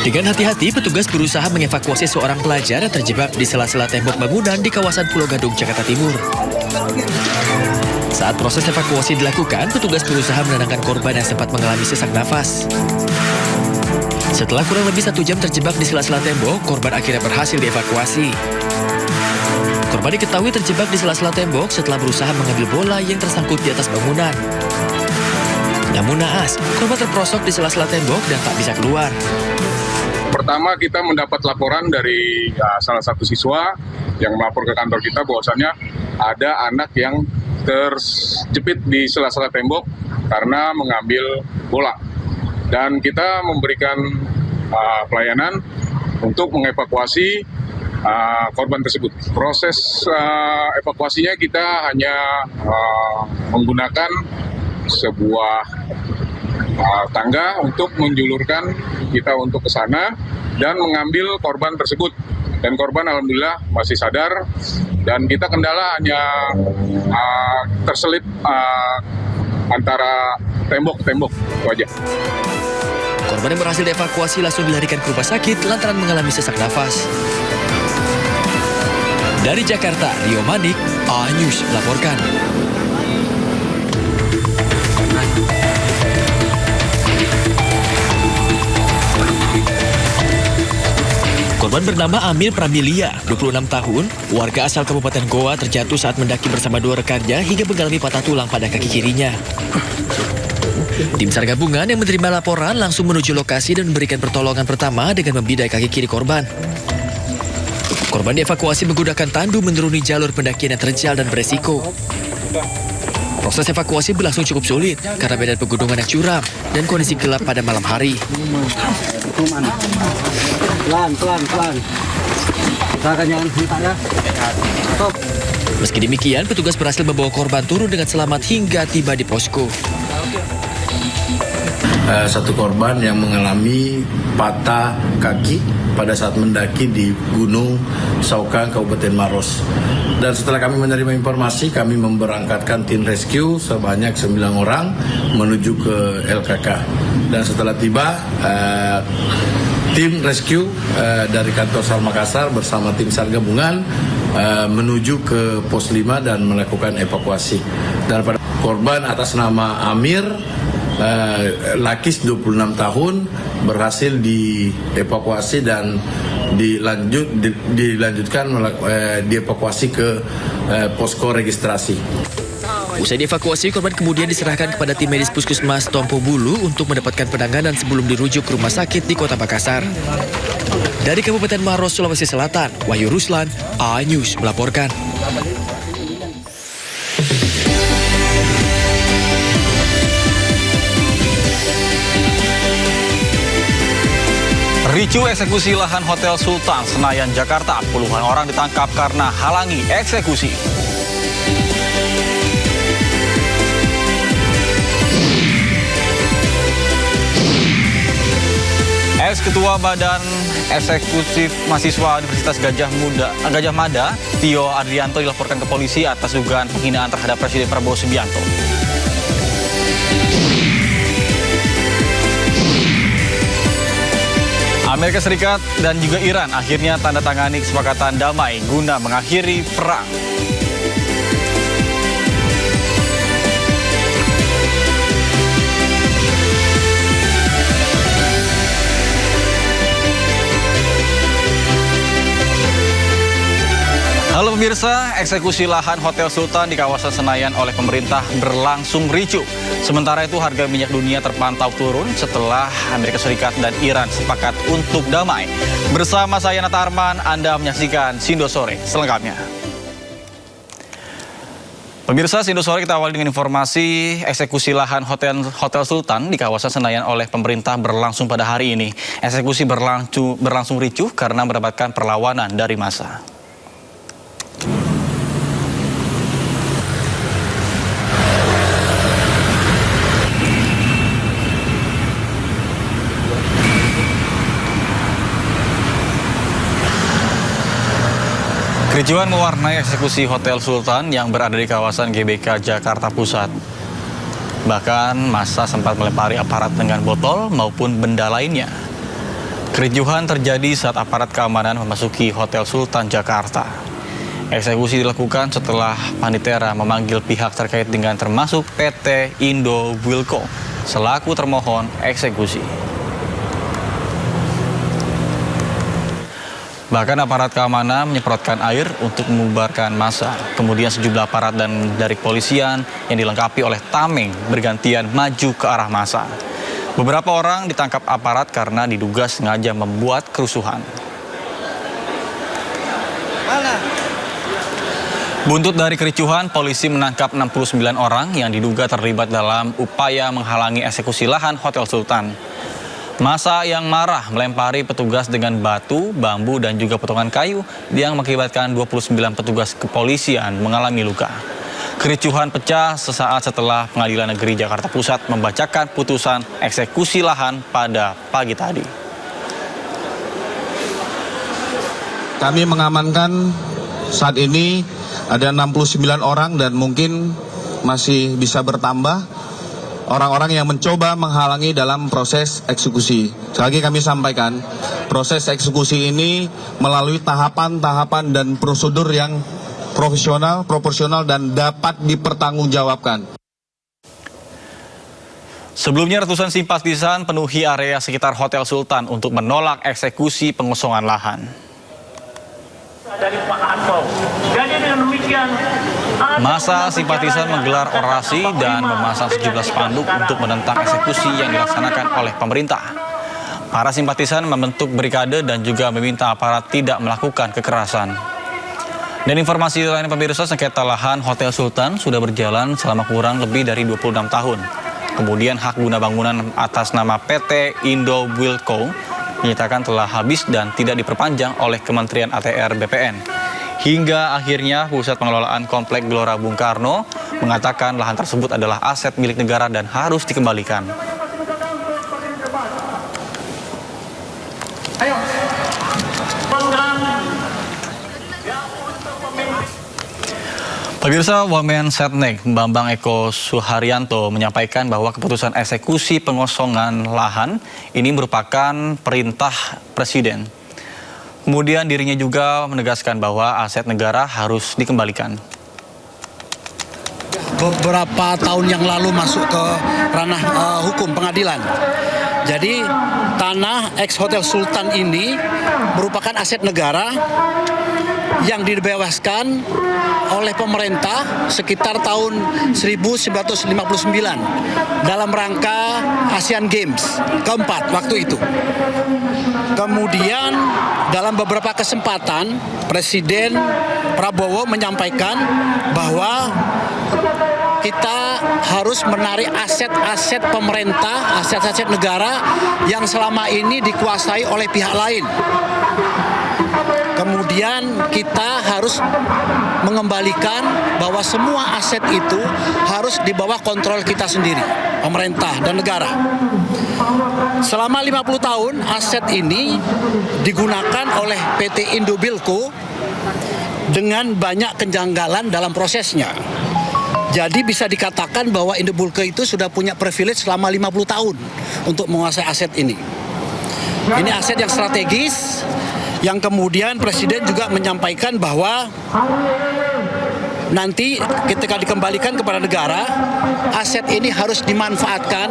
Dengan hati-hati, petugas berusaha mengevakuasi seorang pelajar yang terjebak di sela-sela tembok bangunan di kawasan Pulau Gadung, Jakarta Timur. Saat proses evakuasi dilakukan, petugas berusaha menenangkan korban yang sempat mengalami sesak nafas. Setelah kurang lebih 1 jam terjebak di sela-sela tembok, korban akhirnya berhasil dievakuasi. Korban diketahui terjebak di sela-sela tembok setelah berusaha mengambil bola yang tersangkut di atas bangunan. Namun naas, korban terperosok di sela-sela tembok dan tak bisa keluar. Pertama, kita mendapat laporan dari salah satu siswa yang melapor ke kantor kita bahwasannya ada anak yang terjepit di sela-sela tembok karena mengambil bola. Dan kita memberikan pelayanan untuk mengevakuasi korban tersebut. Proses evakuasinya kita hanya menggunakan sebuah tangga untuk menjulurkan kita untuk ke sana dan mengambil korban tersebut. Dan korban alhamdulillah masih sadar, dan kita kendala hanya terselip antara tembok-tembok, itu aja. Korban yang berhasil dievakuasi langsung dilarikan ke rumah sakit lantaran mengalami sesak nafas. Dari Jakarta, Rio Manik, A-News melaporkan. Korban bernama Amir Pramilia, 26 tahun, warga asal Kabupaten Goa terjatuh saat mendaki bersama 2 rekannya hingga mengalami patah tulang pada kaki kirinya. Tim SAR gabungan yang menerima laporan langsung menuju lokasi dan memberikan pertolongan pertama dengan membidai kaki kiri korban. Korban dievakuasi menggunakan tandu menuruni jalur pendakian yang terjal dan beresiko. Proses evakuasi berlangsung cukup sulit karena medan pegunungan yang curam dan kondisi gelap pada malam hari. Pelan. Jangan hentak ya. Stop. Meski demikian, petugas berhasil membawa korban turun dengan selamat hingga tiba di posko. Satu korban yang mengalami patah kaki pada saat mendaki di Gunung Saukang, Kabupaten Maros. Dan setelah kami menerima informasi, kami memberangkatkan tim rescue sebanyak 9 orang menuju ke LKK. Dan setelah tiba, tim rescue dari kantor SAR Makassar bersama tim SAR gabungan menuju ke pos 5 dan melakukan evakuasi. Dan pada korban atas nama Amir, Lakis 26 tahun, berhasil dievakuasi dan dilanjutkan dievakuasi ke posko registrasi. Usai dievakuasi, korban kemudian diserahkan kepada tim medis Puskesmas Tompo Bulu untuk mendapatkan penanganan sebelum dirujuk ke rumah sakit di Kota Makassar. Dari Kabupaten Maros, Sulawesi Selatan, Wahyu Ruslan, A-News melaporkan. Ricu eksekusi lahan Hotel Sultan Senayan, Jakarta. Puluhan orang ditangkap karena halangi eksekusi. Ex-Ketua Badan Eksekutif Mahasiswa Universitas Gajah Mada, Tio Adrianto, dilaporkan ke polisi atas dugaan penghinaan terhadap Presiden Prabowo Subianto. Amerika Serikat dan juga Iran akhirnya tanda tangani kesepakatan damai guna mengakhiri perang. Halo pemirsa, eksekusi lahan Hotel Sultan di kawasan Senayan oleh pemerintah berlangsung ricuh. Sementara itu harga minyak dunia terpantau turun setelah Amerika Serikat dan Iran sepakat untuk damai. Bersama saya Nata Arman, Anda menyaksikan Sindo Sore selengkapnya. Pemirsa, Sindo Sore kita awali dengan informasi eksekusi lahan Hotel Sultan di kawasan Senayan oleh pemerintah berlangsung pada hari ini. Eksekusi berlangsung ricuh karena mendapatkan perlawanan dari massa. Kericuhan mewarnai eksekusi Hotel Sultan yang berada di kawasan GBK Jakarta Pusat. Bahkan massa sempat melempari aparat dengan botol maupun benda lainnya. Kericuhan terjadi saat aparat keamanan memasuki Hotel Sultan Jakarta. Eksekusi dilakukan setelah Panitera memanggil pihak terkait dengan termasuk PT Indo Wilco selaku termohon eksekusi. Bahkan aparat keamanan menyemprotkan air untuk membubarkan massa. Kemudian sejumlah aparat dan dari kepolisian yang dilengkapi oleh tameng bergantian maju ke arah massa. Beberapa orang ditangkap aparat karena diduga sengaja membuat kerusuhan. Buntut dari kericuhan, polisi menangkap 69 orang yang diduga terlibat dalam upaya menghalangi eksekusi lahan Hotel Sultan. Massa yang marah melempari petugas dengan batu, bambu, dan juga potongan kayu yang mengakibatkan 29 petugas kepolisian mengalami luka. Kericuhan pecah sesaat setelah Pengadilan Negeri Jakarta Pusat membacakan putusan eksekusi lahan pada pagi tadi. Kami mengamankan saat ini ada 69 orang dan mungkin masih bisa bertambah orang-orang yang mencoba menghalangi dalam proses eksekusi. Sekali lagi kami sampaikan, proses eksekusi ini melalui tahapan-tahapan dan prosedur yang profesional, proporsional, dan dapat dipertanggungjawabkan. Sebelumnya ratusan simpatisan penuhi area sekitar Hotel Sultan untuk menolak eksekusi pengosongan lahan. Dari Pak Harto. Jadi dengan demikian Massa simpatisan menggelar orasi dan memasang sejumlah spanduk untuk menentang eksekusi yang dilaksanakan oleh pemerintah. Para simpatisan membentuk brigade dan juga meminta aparat tidak melakukan kekerasan. Dan informasi lain pemirsa, sengketa lahan Hotel Sultan sudah berjalan selama kurang lebih dari 26 tahun. Kemudian hak guna bangunan atas nama PT Indo Wilco dinyatakan telah habis dan tidak diperpanjang oleh Kementerian ATR BPN. Hingga akhirnya Pusat Pengelolaan Komplek Gelora Bung Karno mengatakan lahan tersebut adalah aset milik negara dan harus dikembalikan. Pemirsa, Wamen Setnek Bambang Eko Suharyanto menyampaikan bahwa keputusan eksekusi pengosongan lahan ini merupakan perintah Presiden. Kemudian dirinya juga menegaskan bahwa aset negara harus dikembalikan. Beberapa tahun yang lalu masuk ke ranah hukum pengadilan. Jadi tanah ex Hotel Sultan ini merupakan aset negara yang dibebaskan oleh pemerintah sekitar tahun 1959 dalam rangka Asian Games keempat waktu itu. Kemudian dalam beberapa kesempatan Presiden Prabowo menyampaikan bahwa kita harus menarik aset-aset pemerintah, aset-aset negara yang selama ini dikuasai oleh pihak lain. Kemudian kita harus mengembalikan bahwa semua aset itu harus di bawah kontrol kita sendiri, pemerintah dan negara. Selama 50 tahun aset ini digunakan oleh PT Indo Wilco dengan banyak kejanggalan dalam prosesnya. Jadi bisa dikatakan bahwa Indo Wilco itu sudah punya privilege selama 50 tahun untuk menguasai aset ini. Ini aset yang strategis, yang kemudian Presiden juga menyampaikan bahwa nanti ketika dikembalikan kepada negara, aset ini harus dimanfaatkan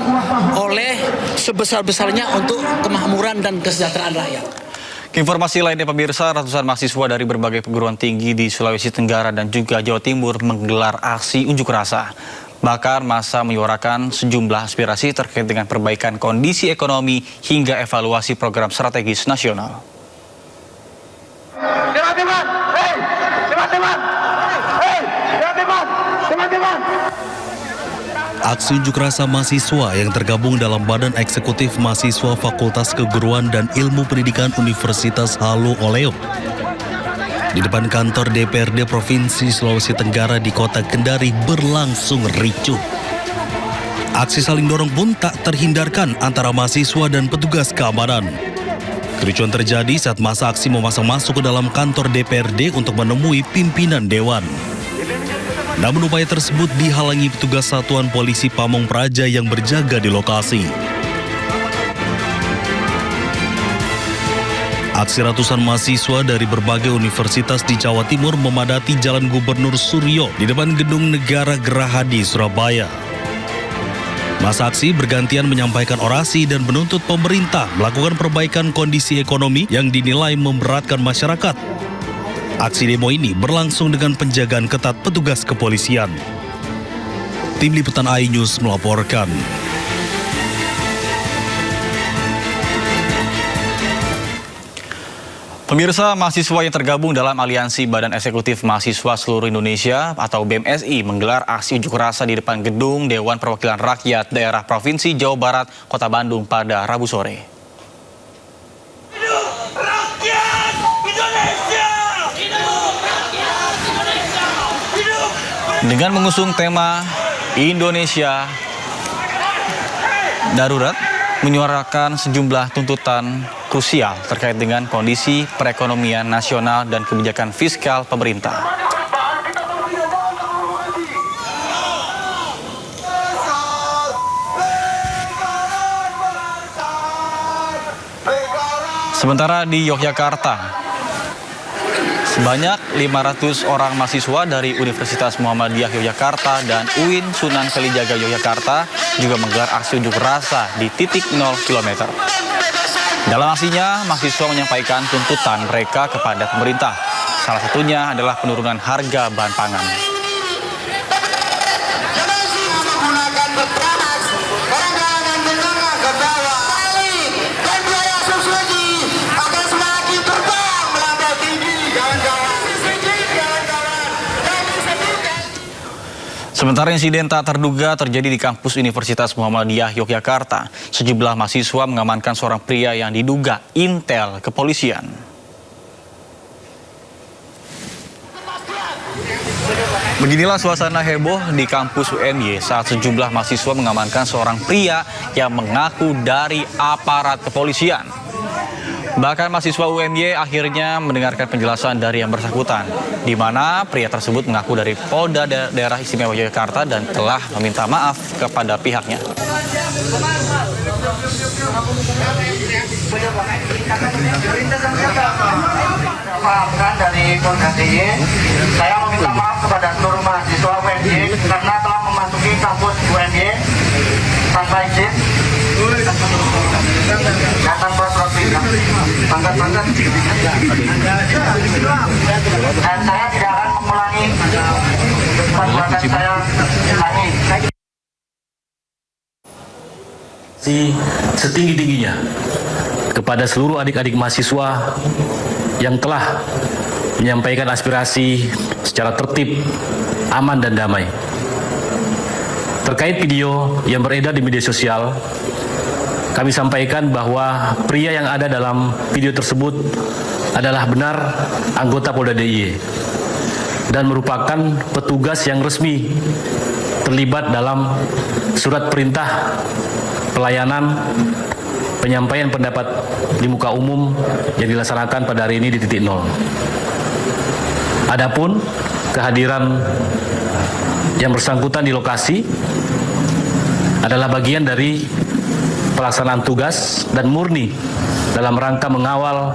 oleh sebesar-besarnya untuk kemakmuran dan kesejahteraan rakyat. Informasi lainnya pemirsa, ratusan mahasiswa dari berbagai perguruan tinggi di Sulawesi Tenggara dan juga Jawa Timur menggelar aksi unjuk rasa. Bahkan massa menyuarakan sejumlah aspirasi terkait dengan perbaikan kondisi ekonomi hingga evaluasi program strategis nasional. teman-teman, teman-teman, teman-teman. Aksi unjuk rasa mahasiswa yang tergabung dalam Badan Eksekutif Mahasiswa Fakultas Keguruan dan Ilmu Pendidikan Universitas Halu Oleo di depan kantor DPRD Provinsi Sulawesi Tenggara di Kota Kendari berlangsung ricuh. Aksi saling dorong pun tak terhindarkan antara mahasiswa dan petugas keamanan. Kericuhan terjadi saat masa aksi memasang masuk ke dalam kantor DPRD untuk menemui pimpinan Dewan. Namun upaya tersebut dihalangi petugas Satuan Polisi Pamong Praja yang berjaga di lokasi. Aksi ratusan mahasiswa dari berbagai universitas di Jawa Timur memadati Jalan Gubernur Suryo di depan Gedung Negara Gerahadi, Surabaya. Masa aksi bergantian menyampaikan orasi dan menuntut pemerintah melakukan perbaikan kondisi ekonomi yang dinilai memberatkan masyarakat. Aksi demo ini berlangsung dengan penjagaan ketat petugas kepolisian. Tim Liputan iNews melaporkan. Pemirsa, mahasiswa yang tergabung dalam Aliansi Badan Eksekutif Mahasiswa Seluruh Indonesia atau BMSI menggelar aksi unjuk rasa di depan gedung Dewan Perwakilan Rakyat Daerah Provinsi Jawa Barat, Kota Bandung pada Rabu sore. Hidup rakyat Indonesia! Hidup rakyat Indonesia! Hidup! Dengan mengusung tema Indonesia Darurat, menyuarakan sejumlah tuntutan krusial terkait dengan kondisi perekonomian nasional dan kebijakan fiskal pemerintah. Sementara di Yogyakarta, sebanyak 500 orang mahasiswa dari Universitas Muhammadiyah Yogyakarta dan UIN Sunan Kalijaga Yogyakarta juga menggelar aksi unjuk rasa di titik 0 km. Dalam aksinya, mahasiswa menyampaikan tuntutan mereka kepada pemerintah. Salah satunya adalah penurunan harga bahan pangan. Sementara insiden tak terduga terjadi di kampus Universitas Muhammadiyah Yogyakarta. Sejumlah mahasiswa mengamankan seorang pria yang diduga intel kepolisian. Beginilah suasana heboh di kampus UMY saat sejumlah mahasiswa mengamankan seorang pria yang mengaku dari aparat kepolisian. Bahkan mahasiswa UMY akhirnya mendengarkan penjelasan dari yang bersangkutan, di mana pria tersebut mengaku dari Polda Daerah Istimewa Yogyakarta dan telah meminta maaf kepada pihaknya. Maafkan dari Polda DIY, saya meminta maaf kepada seluruh mahasiswa UMY karena telah memasuki kampus UMY tanpa izin dan tanpa surat perintah. Dan saya tidak akan mengulangi perbuatan saya lagi. Setinggi-tingginya kepada seluruh adik-adik mahasiswa yang telah menyampaikan aspirasi secara tertib, aman dan damai. Terkait video yang beredar di media sosial, kami sampaikan bahwa pria yang ada dalam video tersebut adalah benar anggota Polda DIY dan merupakan petugas yang resmi terlibat dalam surat perintah pelayanan penyampaian pendapat di muka umum yang dilaksanakan pada hari ini di titik 0. Adapun kehadiran yang bersangkutan di lokasi adalah bagian dari pelaksanaan tugas dan murni dalam rangka mengawal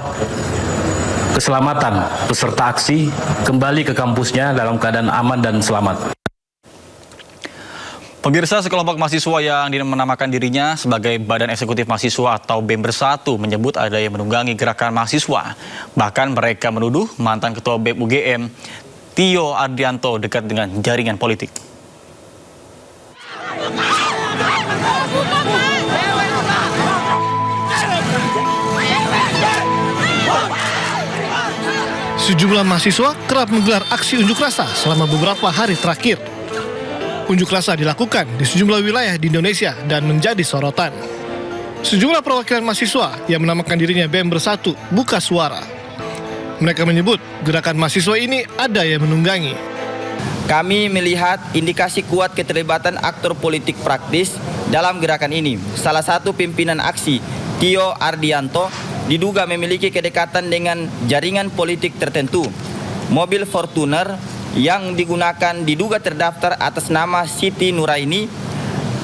keselamatan peserta aksi kembali ke kampusnya dalam keadaan aman dan selamat. Pemirsa, sekelompok mahasiswa yang menamakan dirinya sebagai Badan Eksekutif Mahasiswa atau BEM Bersatu menyebut ada yang menunggangi gerakan mahasiswa. Bahkan mereka menuduh mantan Ketua BEM UGM, Tio Ardianto, dekat dengan jaringan politik. Sejumlah mahasiswa kerap menggelar aksi unjuk rasa selama beberapa hari terakhir. Unjuk rasa dilakukan di sejumlah wilayah di Indonesia dan menjadi sorotan. Sejumlah perwakilan mahasiswa yang menamakan dirinya BEM Bersatu buka suara. Mereka menyebut gerakan mahasiswa ini ada yang menunggangi. Kami melihat indikasi kuat keterlibatan aktor politik praktis dalam gerakan ini. Salah satu pimpinan aksi, Tio Ardianto, diduga memiliki kedekatan dengan jaringan politik tertentu. Mobil Fortuner yang digunakan diduga terdaftar atas nama Siti Nuraini,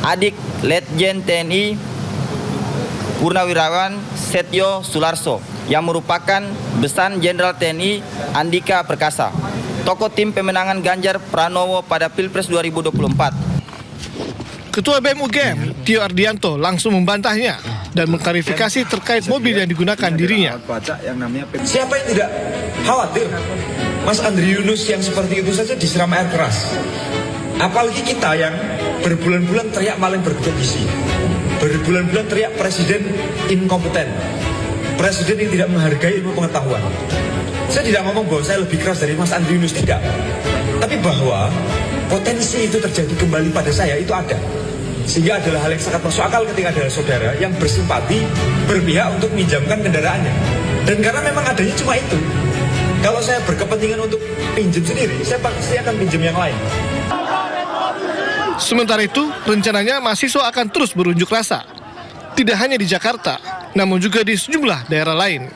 adik Letjen TNI Purnawirawan Setio Sularso yang merupakan besan Jenderal TNI Andika Perkasa, tokoh tim pemenangan Ganjar Pranowo pada Pilpres 2024. Ketua BEM UGM, Tio Ardianto, langsung membantahnya dan mengklarifikasi terkait mobil yang digunakan dirinya. Siapa yang tidak khawatir Mas Andri Yunus yang seperti itu saja disiram air keras? Apalagi kita yang berbulan-bulan teriak maling berkompetisi, berbulan-bulan teriak presiden inkompeten, presiden yang tidak menghargai ilmu pengetahuan. Saya tidak ngomong bahwa saya lebih keras dari Mas Andri Yunus, tidak. Tapi bahwa potensi itu terjadi kembali pada saya itu ada. Sehingga adalah hal yang sangat masuk akal ketika ada saudara yang bersimpati, berpihak untuk meminjamkan kendaraannya. Dan karena memang adanya cuma itu, kalau saya berkepentingan untuk pinjam sendiri, saya pasti akan pinjam yang lain. Sementara itu, rencananya mahasiswa akan terus berunjuk rasa. Tidak hanya di Jakarta, namun juga di sejumlah daerah lain.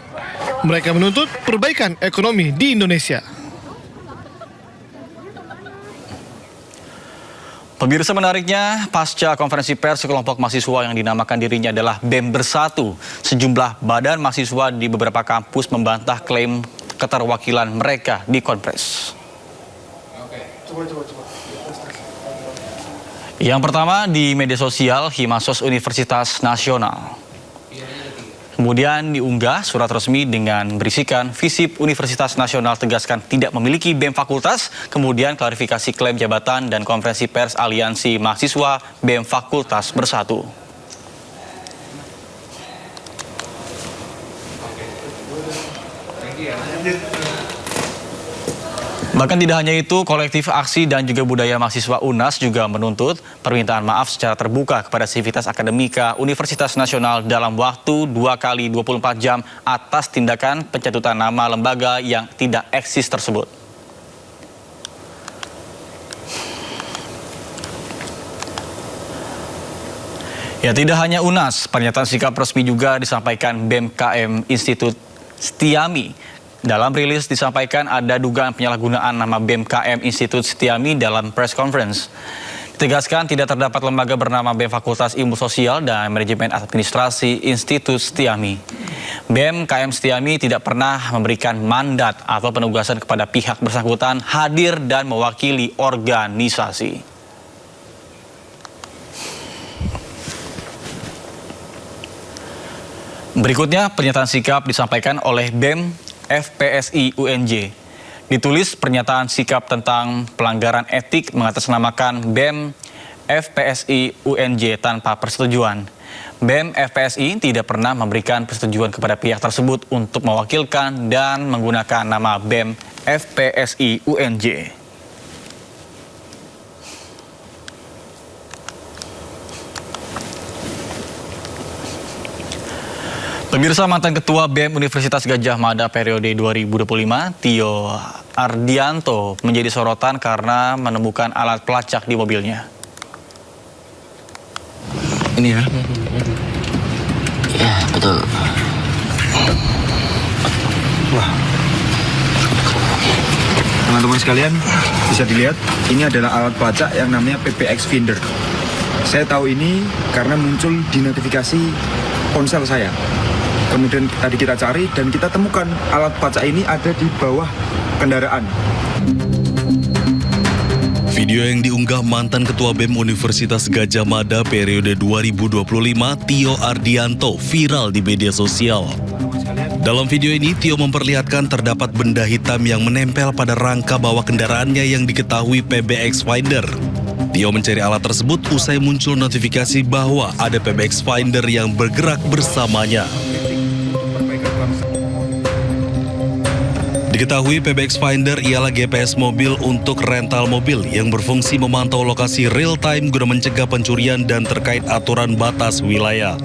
Mereka menuntut perbaikan ekonomi di Indonesia. Pemirsa, menariknya, pasca konferensi pers sekelompok mahasiswa yang dinamakan dirinya adalah BEM Bersatu, sejumlah badan mahasiswa di beberapa kampus membantah klaim keterwakilan mereka di konferensi. Yang pertama di media sosial Himasos Universitas Nasional. Kemudian diunggah surat resmi dengan berisikan Visip Universitas Nasional tegaskan tidak memiliki BEM fakultas, kemudian klarifikasi klaim jabatan dan konferensi pers Aliansi Mahasiswa BEM Fakultas Bersatu. Bahkan tidak hanya itu, kolektif aksi dan juga budaya mahasiswa UNAS juga menuntut permintaan maaf secara terbuka kepada Sivitas Akademika Universitas Nasional dalam waktu 2 kali 24 jam atas tindakan pencatutan nama lembaga yang tidak eksis tersebut. Ya, tidak hanya UNAS, pernyataan sikap resmi juga disampaikan BEM-KM Institut Setiami. Dalam rilis disampaikan ada dugaan penyalahgunaan nama BEM-KM Institut Setiami dalam press conference. Ditegaskan tidak terdapat lembaga bernama BEM Fakultas Ilmu Sosial dan Manajemen Administrasi Institut Setiami. BEM-KM Setiami tidak pernah memberikan mandat atau penugasan kepada pihak bersangkutan hadir dan mewakili organisasi. Berikutnya pernyataan sikap disampaikan oleh BEM FPSI UNJ. Ditulis pernyataan sikap tentang pelanggaran etik mengatasnamakan BEM FPSI UNJ tanpa persetujuan. BEM FPSI tidak pernah memberikan persetujuan kepada pihak tersebut untuk mewakilkan dan menggunakan nama BEM FPSI UNJ. Pemirsa, mantan Ketua BEM Universitas Gadjah Mada periode 2025, Tio Ardianto, menjadi sorotan karena menemukan alat pelacak di mobilnya. Ini ya? Ya, betul. Wah. Teman-teman sekalian, bisa dilihat, ini adalah alat pelacak yang namanya PPX Finder. Saya tahu ini karena muncul di notifikasi ponsel saya. Kemudian tadi kita cari dan kita temukan alat pelacak ini ada di bawah kendaraan. Video yang diunggah mantan Ketua BEM Universitas Gadjah Mada periode 2025, Tio Ardianto, viral di media sosial. Dalam video ini, Tio memperlihatkan terdapat benda hitam yang menempel pada rangka bawah kendaraannya yang diketahui PBX Finder. Tio mencari alat tersebut usai muncul notifikasi bahwa ada PBX Finder yang bergerak bersamanya. Diketahui PBX Finder ialah GPS mobil untuk rental mobil yang berfungsi memantau lokasi real time guna mencegah pencurian dan terkait aturan batas wilayah.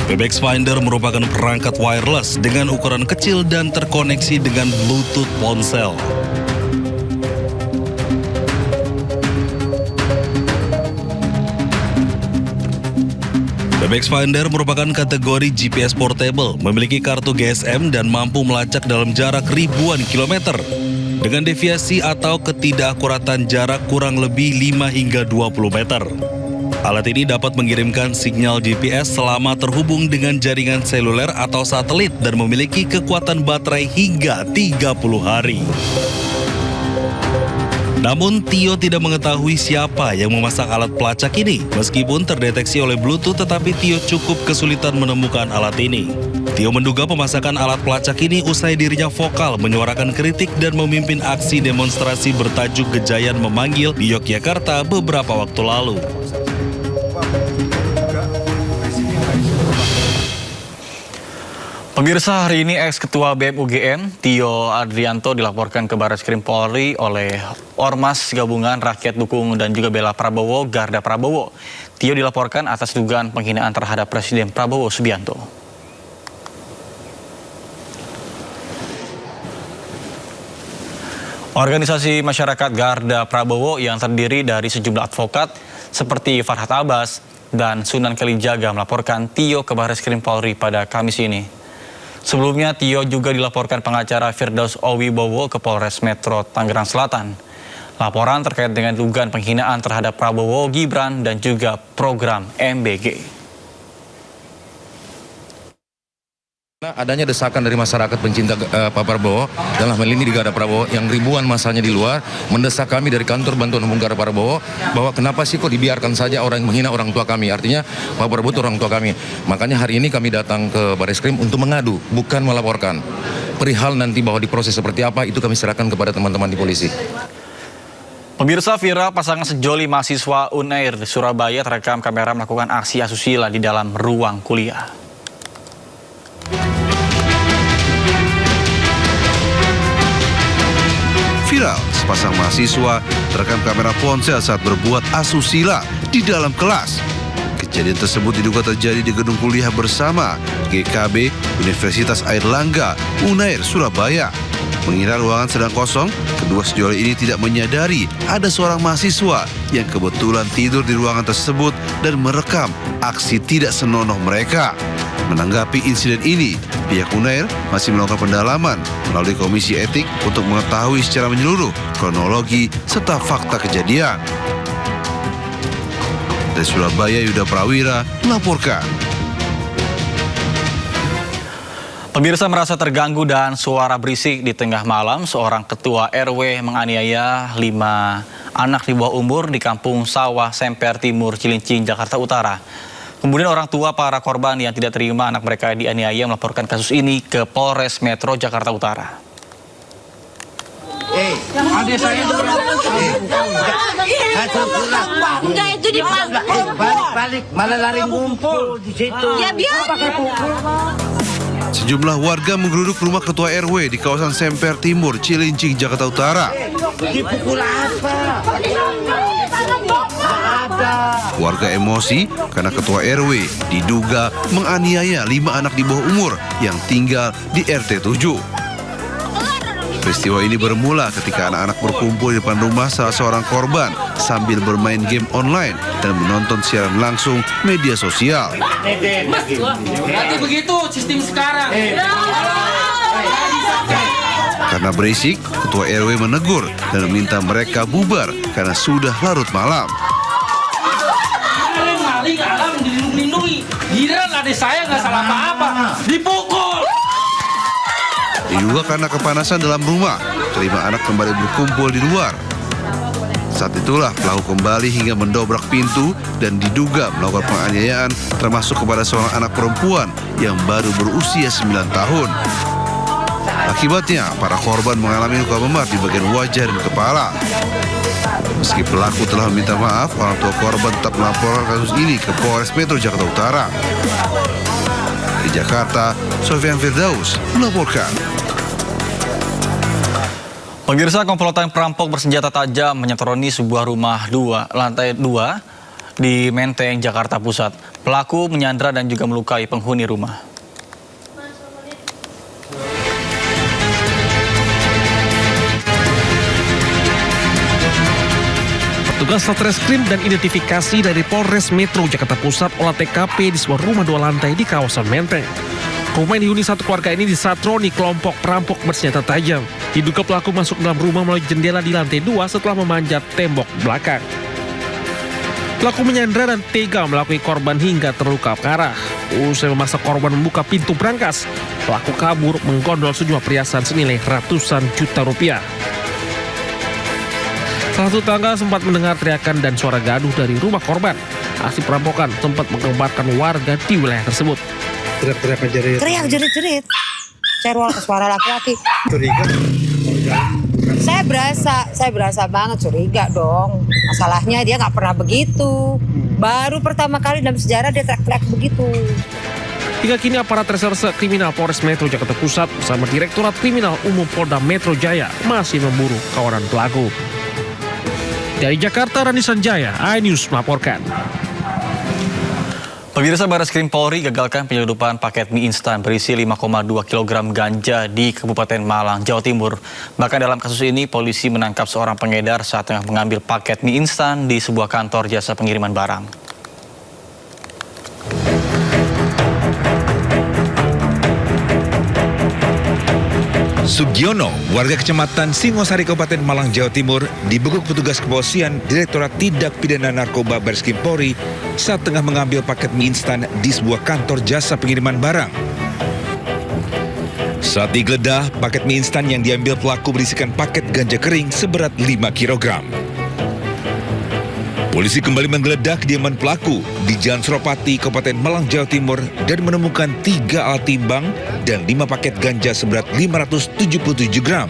PBX Finder merupakan perangkat wireless dengan ukuran kecil dan terkoneksi dengan Bluetooth ponsel. PBX Finder merupakan kategori GPS portable, memiliki kartu GSM dan mampu melacak dalam jarak ribuan kilometer. dengan deviasi atau ketidakakuratan jarak kurang lebih 5 hingga 20 meter. Alat ini dapat mengirimkan sinyal GPS selama terhubung dengan jaringan seluler atau satelit dan memiliki kekuatan baterai hingga 30 hari. Namun Tio tidak mengetahui siapa yang memasang alat pelacak ini. Meskipun terdeteksi oleh Bluetooth, tetapi Tio cukup kesulitan menemukan alat ini. Tio menduga pemasangan alat pelacak ini usai dirinya vokal menyuarakan kritik dan memimpin aksi demonstrasi bertajuk Gejayan Memanggil di Yogyakarta beberapa waktu lalu. Pemirsa, hari ini ex-ketua BEM UGM, Tio Ardianto dilaporkan ke Barreskrim Polri oleh Ormas Gabungan Rakyat Dukung dan juga Bela Prabowo, Garda Prabowo. Tio dilaporkan atas dugaan penghinaan terhadap Presiden Prabowo Subianto. Organisasi masyarakat Garda Prabowo yang terdiri dari sejumlah advokat seperti Farhad Abbas dan Sunan Kalijaga melaporkan Tio ke Barreskrim Polri pada Kamis ini. Sebelumnya, Tio juga dilaporkan pengacara Firdaus Owibowo ke Polres Metro Tangerang Selatan. Laporan terkait dengan dugaan penghinaan terhadap Prabowo, Gibran, dan juga program MBG. Adanya desakan dari masyarakat pencinta Pak Prabowo, dalam hal ini di Garda Prabowo, yang ribuan masanya di luar, mendesak kami dari kantor bantuan hukum Garda Prabowo, bahwa kenapa sih kok dibiarkan saja orang yang menghina orang tua kami, artinya Pak Prabowo itu orang tua kami. Makanya hari ini kami datang ke Barreskrim untuk mengadu, bukan melaporkan. Perihal nanti bahwa diproses seperti apa, itu kami serahkan kepada teman-teman di polisi. Pemirsa, viral pasangan sejoli mahasiswa Unair di Surabaya terekam kamera melakukan aksi asusila di dalam ruang kuliah. Viral, sepasang mahasiswa terekam kamera ponsel saat berbuat asusila di dalam kelas. Kejadian tersebut diduga terjadi di gedung kuliah bersama GKB Universitas Airlangga, Unair, Surabaya. Mengira ruangan sedang kosong, kedua sejoli ini tidak menyadari ada seorang mahasiswa yang kebetulan tidur di ruangan tersebut dan merekam aksi tidak senonoh mereka. Menanggapi insiden ini, pihak Unair masih melakukan pendalaman melalui Komisi Etik untuk mengetahui secara menyeluruh kronologi serta fakta kejadian. Dari Surabaya, Yuda Prawira melaporkan. Pemirsa, merasa terganggu dan suara berisik di tengah malam, seorang ketua RW menganiaya 5 anak di bawah umur di Kampung Sawah Semper Timur, Cilincing, Jakarta Utara. Kemudian orang tua para korban yang tidak terima anak mereka dianiaya melaporkan kasus ini ke Polres Metro Jakarta Utara. Adik saya itu enggak, itu di balik malah lari ngumpul di situ. Ya biar. Sejumlah warga menggeruduk rumah ketua RW di kawasan Semper Timur, Cilincing, Jakarta Utara. Dipukul apa? Warga emosi karena ketua RW diduga menganiaya 5 anak di bawah umur yang tinggal di RT 7. Peristiwa ini bermula ketika anak-anak berkumpul di depan rumah salah seorang korban sambil bermain game online dan menonton siaran langsung media sosial. Nanti begitu sistem sekarang. Karena berisik, ketua RW menegur dan meminta mereka bubar karena sudah larut malam. Maling alam dilindungi. Giliran adik saya nggak salah apa-apa, dipukul. Diduga karena kepanasan dalam rumah, kelima anak kembali berkumpul di luar. Saat itulah pelaku kembali hingga mendobrak pintu dan diduga melakukan penganiayaan termasuk kepada seorang anak perempuan yang baru berusia 9 tahun. Akibatnya, para korban mengalami luka memar di bagian wajah dan kepala. Meski pelaku telah meminta maaf, orang tua korban tetap melaporkan kasus ini ke Polres Metro Jakarta Utara. Di Jakarta, Sofian Firdaus melaporkan. Pemirsa, komplotan perampok bersenjata tajam menyetroni sebuah rumah lantai 2 di Menteng, Jakarta Pusat. Pelaku menyandra dan juga melukai penghuni rumah. Petugas Satreskrim dan Identifikasi dari Polres Metro Jakarta Pusat olah TKP di sebuah rumah 2 lantai di kawasan Menteng. Rumah yang dihuni satu keluarga ini disatroni kelompok perampok bersenjata tajam. Diduga pelaku masuk dalam rumah melalui jendela di lantai 2 setelah memanjat tembok belakang. Pelaku menyandra dan tega melakui korban hingga terluka parah. Usai memaksa korban membuka pintu brankas, pelaku kabur menggondol sejumlah perhiasan senilai ratusan juta rupiah. Salah satu tetangga sempat mendengar teriakan dan suara gaduh dari rumah korban. Aksi perampokan sempat menggemparkan warga di wilayah tersebut. Teriak jerit-jerit. Cerwal ke suara laki-laki. Curiga? Saya berasa banget curiga dong. Masalahnya dia nggak pernah begitu. Baru pertama kali dalam sejarah dia teriak-teriak begitu. Hingga kini aparat reserse kriminal Polres Metro Jakarta Pusat bersama Direktorat Kriminal Umum Polda Metro Jaya masih memburu kawanan pelaku. Dari Jakarta, Rani Sanjaya, iNews melaporkan. Pemirsa, Barreskrim Polri gagalkan penyeludupan paket mie instan berisi 5,2 kg ganja di Kabupaten Malang, Jawa Timur. Bahkan dalam kasus ini, polisi menangkap seorang pengedar saat tengah mengambil paket mie instan di sebuah kantor jasa pengiriman barang. Sugiono, warga kecamatan Singosari, Kabupaten Malang, Jawa Timur, dibekuk petugas kepolisian Direktorat Tindak Pidana Narkoba Barreskrim Polri saat tengah mengambil paket mie instan di sebuah kantor jasa pengiriman barang. Saat digeledah, paket mie instan yang diambil pelaku berisikan paket ganja kering seberat 5 kg. Polisi kembali menggeledah kediaman pelaku di Jalan Suropati, Kabupaten Malang, Jawa Timur dan menemukan 3 alat timbang dan 5 paket ganja seberat 577 gram.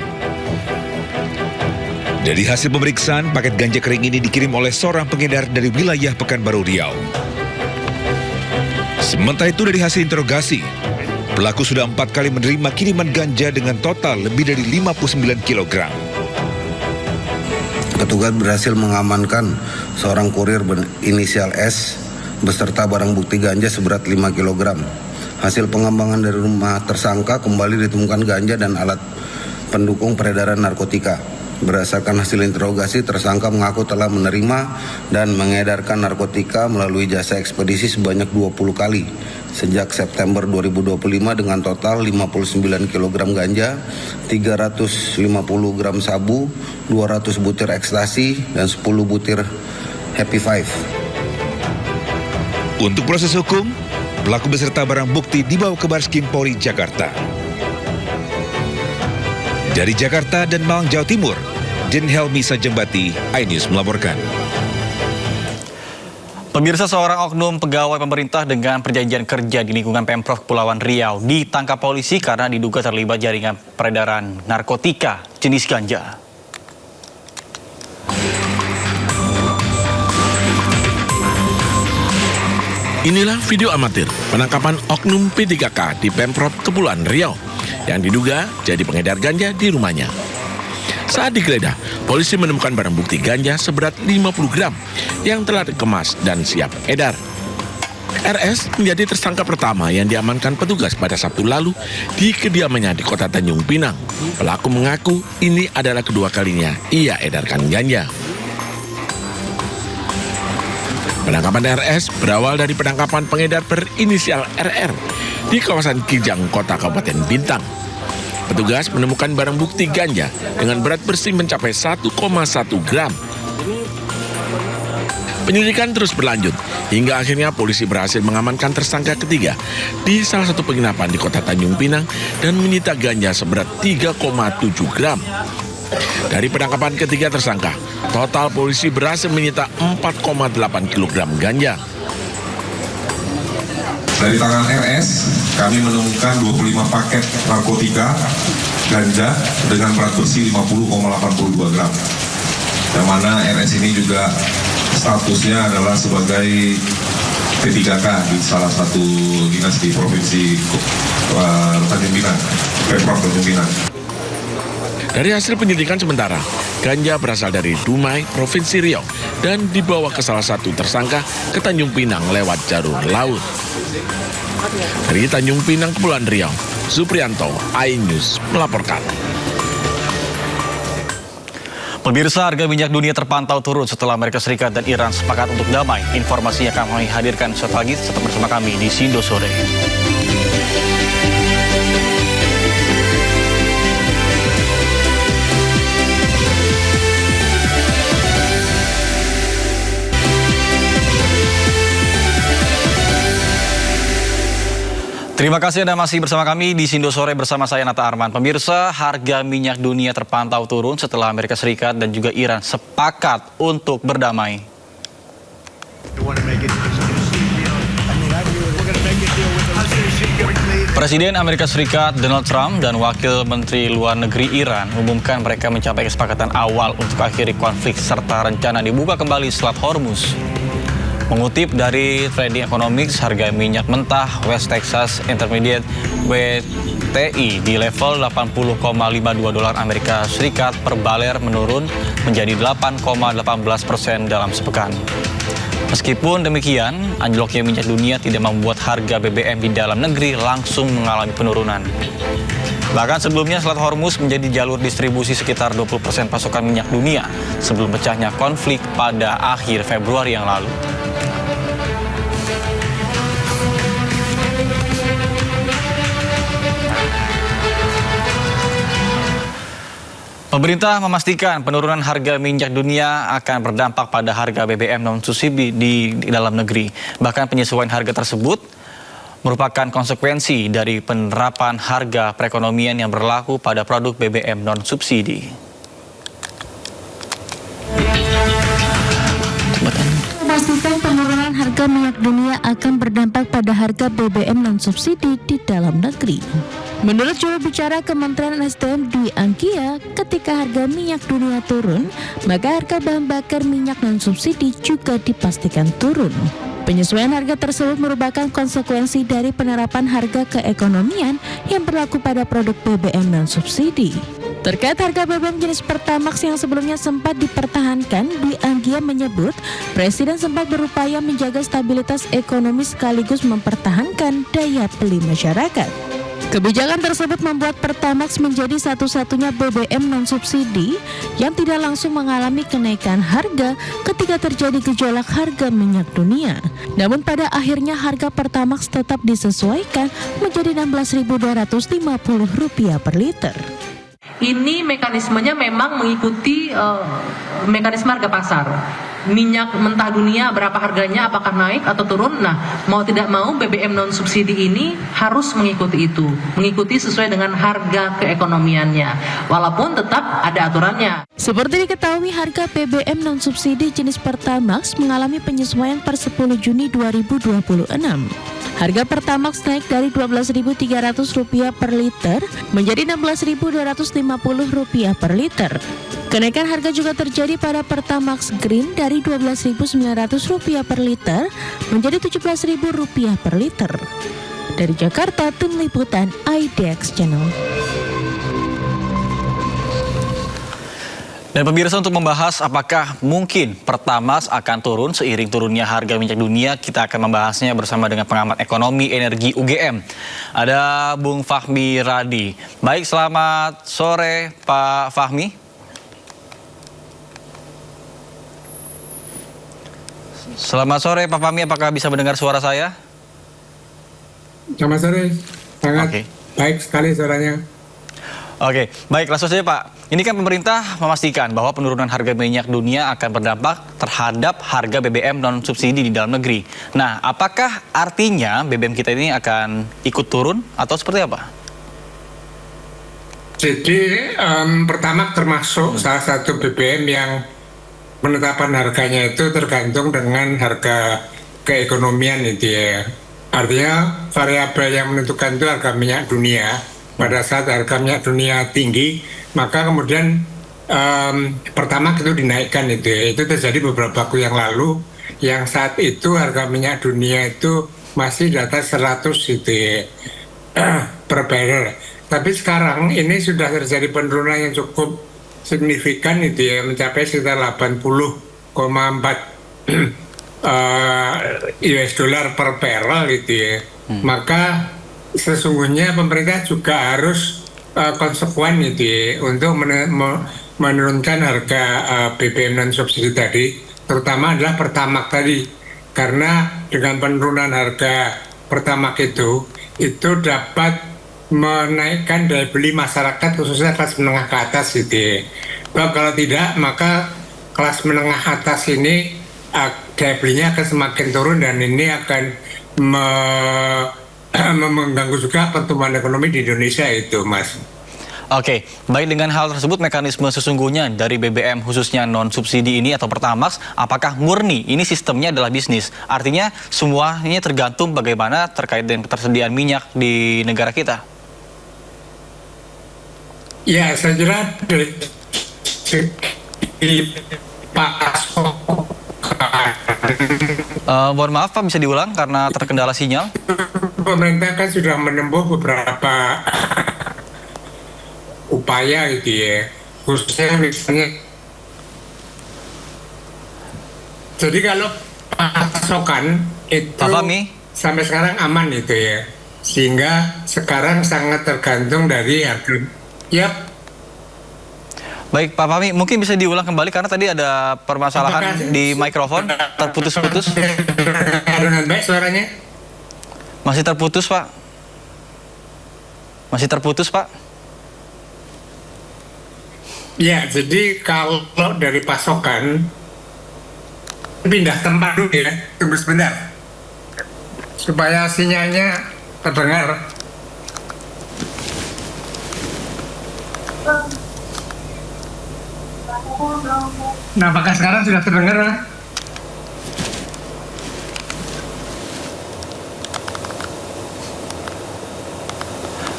Dari hasil pemeriksaan, paket ganja kering ini dikirim oleh seorang pengedar dari wilayah Pekanbaru Riau. Sementara itu dari hasil interogasi, pelaku sudah 4 kali menerima kiriman ganja dengan total lebih dari 59 kg. Petugas berhasil mengamankan seorang kurir berinisial S beserta barang bukti ganja seberat 5 kg. Hasil pengembangan dari rumah tersangka kembali ditemukan ganja dan alat pendukung peredaran narkotika. Berdasarkan hasil interogasi, tersangka mengaku telah menerima dan mengedarkan narkotika melalui jasa ekspedisi sebanyak 20 kali sejak September 2025 dengan total 59 kg ganja, 350 gram sabu, 200 butir ekstasi, dan 10 butir Happy Five. Untuk proses hukum, pelaku beserta barang bukti dibawa ke Barreskrim Polri Jakarta. Dari Jakarta dan Malang, Jawa Timur, Den Helmi Sajembati, iNews melaporkan. Pemirsa, seorang oknum pegawai pemerintah dengan perjanjian kerja di lingkungan Pemprov Kepulauan Riau ditangkap polisi karena diduga terlibat jaringan peredaran narkotika jenis ganja. Inilah video amatir penangkapan oknum P3K di Pemprov Kepulauan Riau yang diduga jadi pengedar ganja di rumahnya. Saat digeledah, polisi menemukan barang bukti ganja seberat 50 gram yang telah dikemas dan siap edar. RS menjadi tersangka pertama yang diamankan petugas pada Sabtu lalu di kediamannya di Kota Tanjung Pinang. Pelaku mengaku ini adalah kedua kalinya ia edarkan ganja. Penangkapan RS berawal dari penangkapan pengedar berinisial RR di kawasan Kijang, Kota Kabupaten Bintang. Petugas menemukan barang bukti ganja dengan berat bersih mencapai 1,1 gram. Penyelidikan terus berlanjut hingga akhirnya polisi berhasil mengamankan tersangka ketiga di salah satu penginapan di Kota Tanjung Pinang dan menyita ganja seberat 3,7 gram. Dari penangkapan ketiga tersangka, total polisi berhasil menyita 4,8 kg ganja. Dari tangan RS, kami menemukan 25 paket narkotika ganja dengan berat bersih 50,82 gram. Yang mana RS ini juga statusnya adalah sebagai P3K di salah satu dinas di Provinsi Tanjung Pinang, Pemprov Tanjung Pinang. Dari hasil penyelidikan sementara, ganja berasal dari Dumai, Provinsi Riau, dan dibawa ke salah satu tersangka ke Tanjung Pinang lewat jalur laut. Dari Tanjung Pinang, Kepulauan Riau, Suprianto, iNews melaporkan. Pemirsa, harga minyak dunia terpantau turun setelah Amerika Serikat dan Iran sepakat untuk damai. Informasinya kami hadirkan sesaat lagi, tetap bersama kami di Sindo Sore. Terima kasih Anda masih bersama kami di Sindo Sore bersama saya Nata Arman. Pemirsa, harga minyak dunia terpantau turun setelah Amerika Serikat dan juga Iran sepakat untuk berdamai. Presiden Amerika Serikat Donald Trump dan Wakil Menteri Luar Negeri Iran umumkan mereka mencapai kesepakatan awal untuk akhiri konflik serta rencana dibuka kembali Selat Hormuz. Mengutip dari Trading Economics, harga minyak mentah West Texas Intermediate WTI di level 80,52 dolar Amerika Serikat per baler menurun menjadi 8,18% dalam sepekan. Meskipun demikian, anjloknya minyak dunia tidak membuat harga BBM di dalam negeri langsung mengalami penurunan. Bahkan sebelumnya Selat Hormuz menjadi jalur distribusi sekitar 20% pasokan minyak dunia sebelum pecahnya konflik pada akhir Februari yang lalu. Pemerintah memastikan penurunan harga minyak dunia akan berdampak pada harga BBM non-subsidi di dalam negeri. Bahkan penyesuaian harga tersebut merupakan konsekuensi dari penerapan harga perekonomian yang berlaku pada produk BBM non-subsidi. Memastikan penurunan harga minyak dunia akan berdampak pada harga BBM non-subsidi di dalam negeri. Menurut juru bicara Kementerian SDM Dwi Anggia, ketika harga minyak dunia turun, maka harga bahan bakar minyak non-subsidi juga dipastikan turun. Penyesuaian harga tersebut merupakan konsekuensi dari penerapan harga keekonomian yang berlaku pada produk BBM non-subsidi. Terkait harga BBM jenis Pertamax yang sebelumnya sempat dipertahankan, Dwi Anggia menyebut Presiden sempat berupaya menjaga stabilitas ekonomi sekaligus mempertahankan daya beli masyarakat. Kebijakan tersebut membuat Pertamax menjadi satu-satunya BBM non-subsidi yang tidak langsung mengalami kenaikan harga ketika terjadi gejolak harga minyak dunia. Namun pada akhirnya harga Pertamax tetap disesuaikan menjadi Rp16.250 per liter. Ini mekanismenya memang mengikuti mekanisme harga pasar. Minyak mentah dunia berapa harganya, apakah naik atau turun. Nah, mau tidak mau BBM non subsidi ini harus mengikuti itu, mengikuti sesuai dengan harga keekonomiannya, walaupun tetap ada aturannya. Seperti diketahui, harga BBM non subsidi jenis Pertamax mengalami penyesuaian per 10 Juni 2026. Harga Pertamax naik dari Rp12.300 per liter menjadi Rp16.250 per liter. Kenaikan harga juga terjadi pada Pertamax Green dari Rp12.900 per liter menjadi Rp17.000 per liter. Dari Jakarta, tim liputan IDX Channel. Dan pemirsa, untuk membahas apakah mungkin Pertamax akan turun seiring turunnya harga minyak dunia, kita akan membahasnya bersama dengan pengamat ekonomi energi UGM. Ada Bung Fahmi Radi. Baik, selamat sore Pak Fahmi. Selamat sore Pak Fahmi, apakah bisa mendengar suara saya? Selamat sore, sangat baik sekali suaranya. Oke, baik, langsung saja Pak. Ini kan pemerintah memastikan bahwa penurunan harga minyak dunia akan berdampak terhadap harga BBM non-subsidi di dalam negeri. Nah, apakah artinya BBM kita ini akan ikut turun atau seperti apa? Jadi, pertama termasuk salah satu BBM yang penetapan harganya itu tergantung dengan harga keekonomian itu ya. Artinya variabel yang menentukan itu harga minyak dunia. Pada saat harga minyak dunia tinggi, maka kemudian pertama itu dinaikkan itu ya. Itu terjadi beberapa waktu yang lalu, yang saat itu harga minyak dunia itu masih di atas 100 itu ya, per barrel. Tapi sekarang ini sudah terjadi penurunan yang cukup signifikan itu ya, mencapai sekitar 80,4 US dollar per barrel gitu ya. Maka sesungguhnya pemerintah juga harus konsekuen itu ya, untuk menurunkan harga BBM non subsidi tadi, terutama adalah Pertamax tadi, karena dengan penurunan harga Pertamax itu dapat menaikkan daya beli masyarakat, khususnya kelas menengah ke atas gitu ya. Kalau tidak, maka kelas menengah atas ini daya belinya akan semakin turun, dan ini akan mengganggu juga pertumbuhan ekonomi di Indonesia itu, Mas. Oke, baik, dengan hal tersebut mekanisme sesungguhnya dari BBM khususnya non-subsidi ini atau Pertamax, apakah murni ini sistemnya adalah bisnis? Artinya semuanya tergantung bagaimana terkait dengan ketersediaan minyak di negara kita. Ya, saya kira dari pasokan. Mohon maaf Pak, bisa diulang karena terkendala sinyal. Pemerintah kan sudah menempuh beberapa upaya gitu ya, khususnya misalnya. Jadi kalau pasokan itu sampai sekarang aman itu ya, sehingga sekarang sangat tergantung dari harga. Yap. Baik Pak Fahmi, mungkin bisa diulang kembali karena tadi ada permasalahan di mikrofon, terputus-putus. Dengan baik suaranya? Masih terputus Pak. Masih terputus Pak. Ya, jadi kalau dari pasokan, pindah tempat dulu ya, tunggu sebentar. Supaya sinyalnya terdengar. Nah, apakah sekarang sudah terdengar?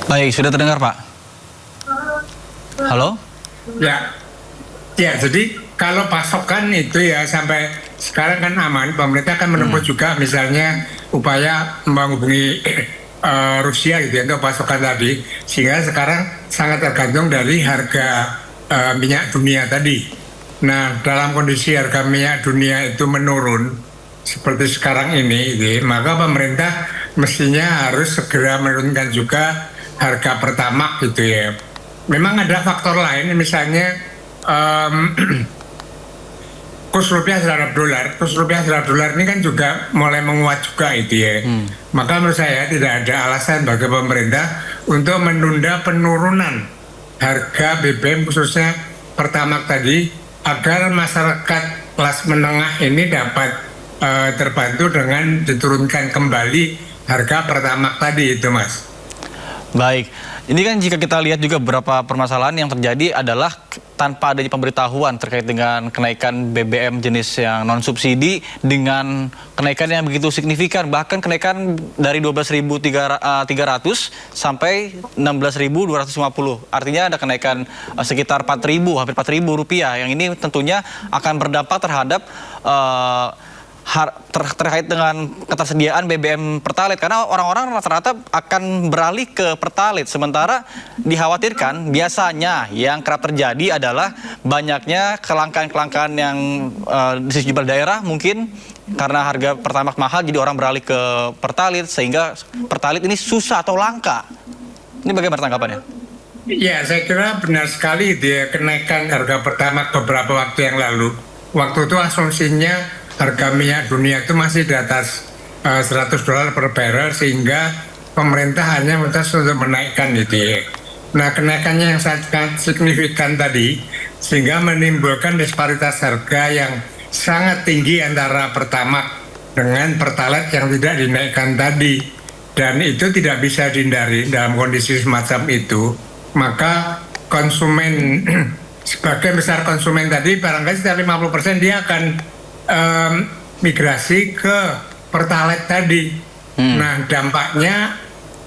Baik, sudah terdengar Pak. Halo? Ya, jadi kalau pasokan itu ya sampai sekarang kan aman, pemerintah kan menempuh juga misalnya upaya menghubungi Rusia gitu ya untuk pasokan tadi, sehingga sekarang sangat tergantung dari harga minyak dunia tadi. Nah, dalam kondisi harga minyak dunia itu menurun seperti sekarang ini, gitu, maka pemerintah mestinya harus segera menurunkan juga harga Pertamax gitu ya. Memang ada faktor lain, misalnya kurs rupiah terhadap dolar ini kan juga mulai menguat juga itu ya. Maka menurut saya tidak ada alasan bagi pemerintah untuk menunda penurunan harga BBM khususnya Pertamax tadi, agar masyarakat kelas menengah ini dapat terbantu dengan diturunkan kembali harga Pertamax tadi itu, Mas. Baik, ini kan jika kita lihat juga beberapa permasalahan yang terjadi adalah tanpa adanya pemberitahuan terkait dengan kenaikan BBM jenis yang non-subsidi dengan kenaikan yang begitu signifikan, bahkan kenaikan dari 12.300 sampai 16.250. Artinya ada kenaikan sekitar 4.000, hampir 4.000 rupiah, yang ini tentunya akan berdampak terhadap terkait dengan ketersediaan BBM Pertalite, karena orang-orang rata-rata akan beralih ke Pertalite, sementara dikhawatirkan biasanya yang kerap terjadi adalah banyaknya kelangkaan-kelangkaan yang di sejumlah daerah, mungkin karena harga Pertamax mahal jadi orang beralih ke Pertalite sehingga Pertalite ini susah atau langka. Ini bagaimana tanggapannya? Ya, saya kira benar sekali dia kenaikan harga Pertamax beberapa waktu yang lalu. Waktu itu asumsinya harga minyak dunia itu masih di atas $100 per barrel, sehingga pemerintah hanya memutus untuk menaikkan itu ya. Nah, kenaikannya yang sangat signifikan tadi sehingga menimbulkan disparitas harga yang sangat tinggi antara Pertamax dengan Pertalite yang tidak dinaikkan tadi, dan itu tidak bisa dihindari dalam kondisi semacam itu. Maka konsumen sebagai besar konsumen tadi barangkali sekitar 50% dia akan migrasi ke Pertalite tadi. Nah, dampaknya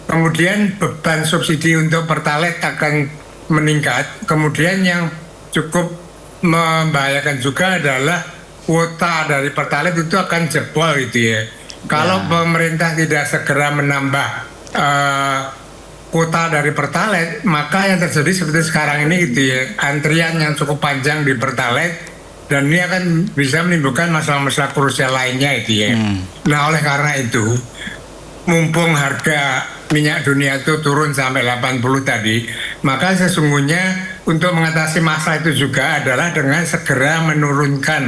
kemudian beban subsidi untuk Pertalite akan meningkat. Kemudian yang cukup membahayakan juga adalah kuota dari Pertalite itu akan jebol gitu ya. Kalau pemerintah tidak segera menambah kuota dari Pertalite, maka yang terjadi seperti sekarang ini gitu ya, antrian yang cukup panjang di Pertalite, dan ini akan bisa menimbulkan masalah-masalah krusial lainnya itu ya. Nah, oleh karena itu, mumpung harga minyak dunia itu turun sampai 80 tadi, maka sesungguhnya untuk mengatasi masalah itu juga adalah dengan segera menurunkan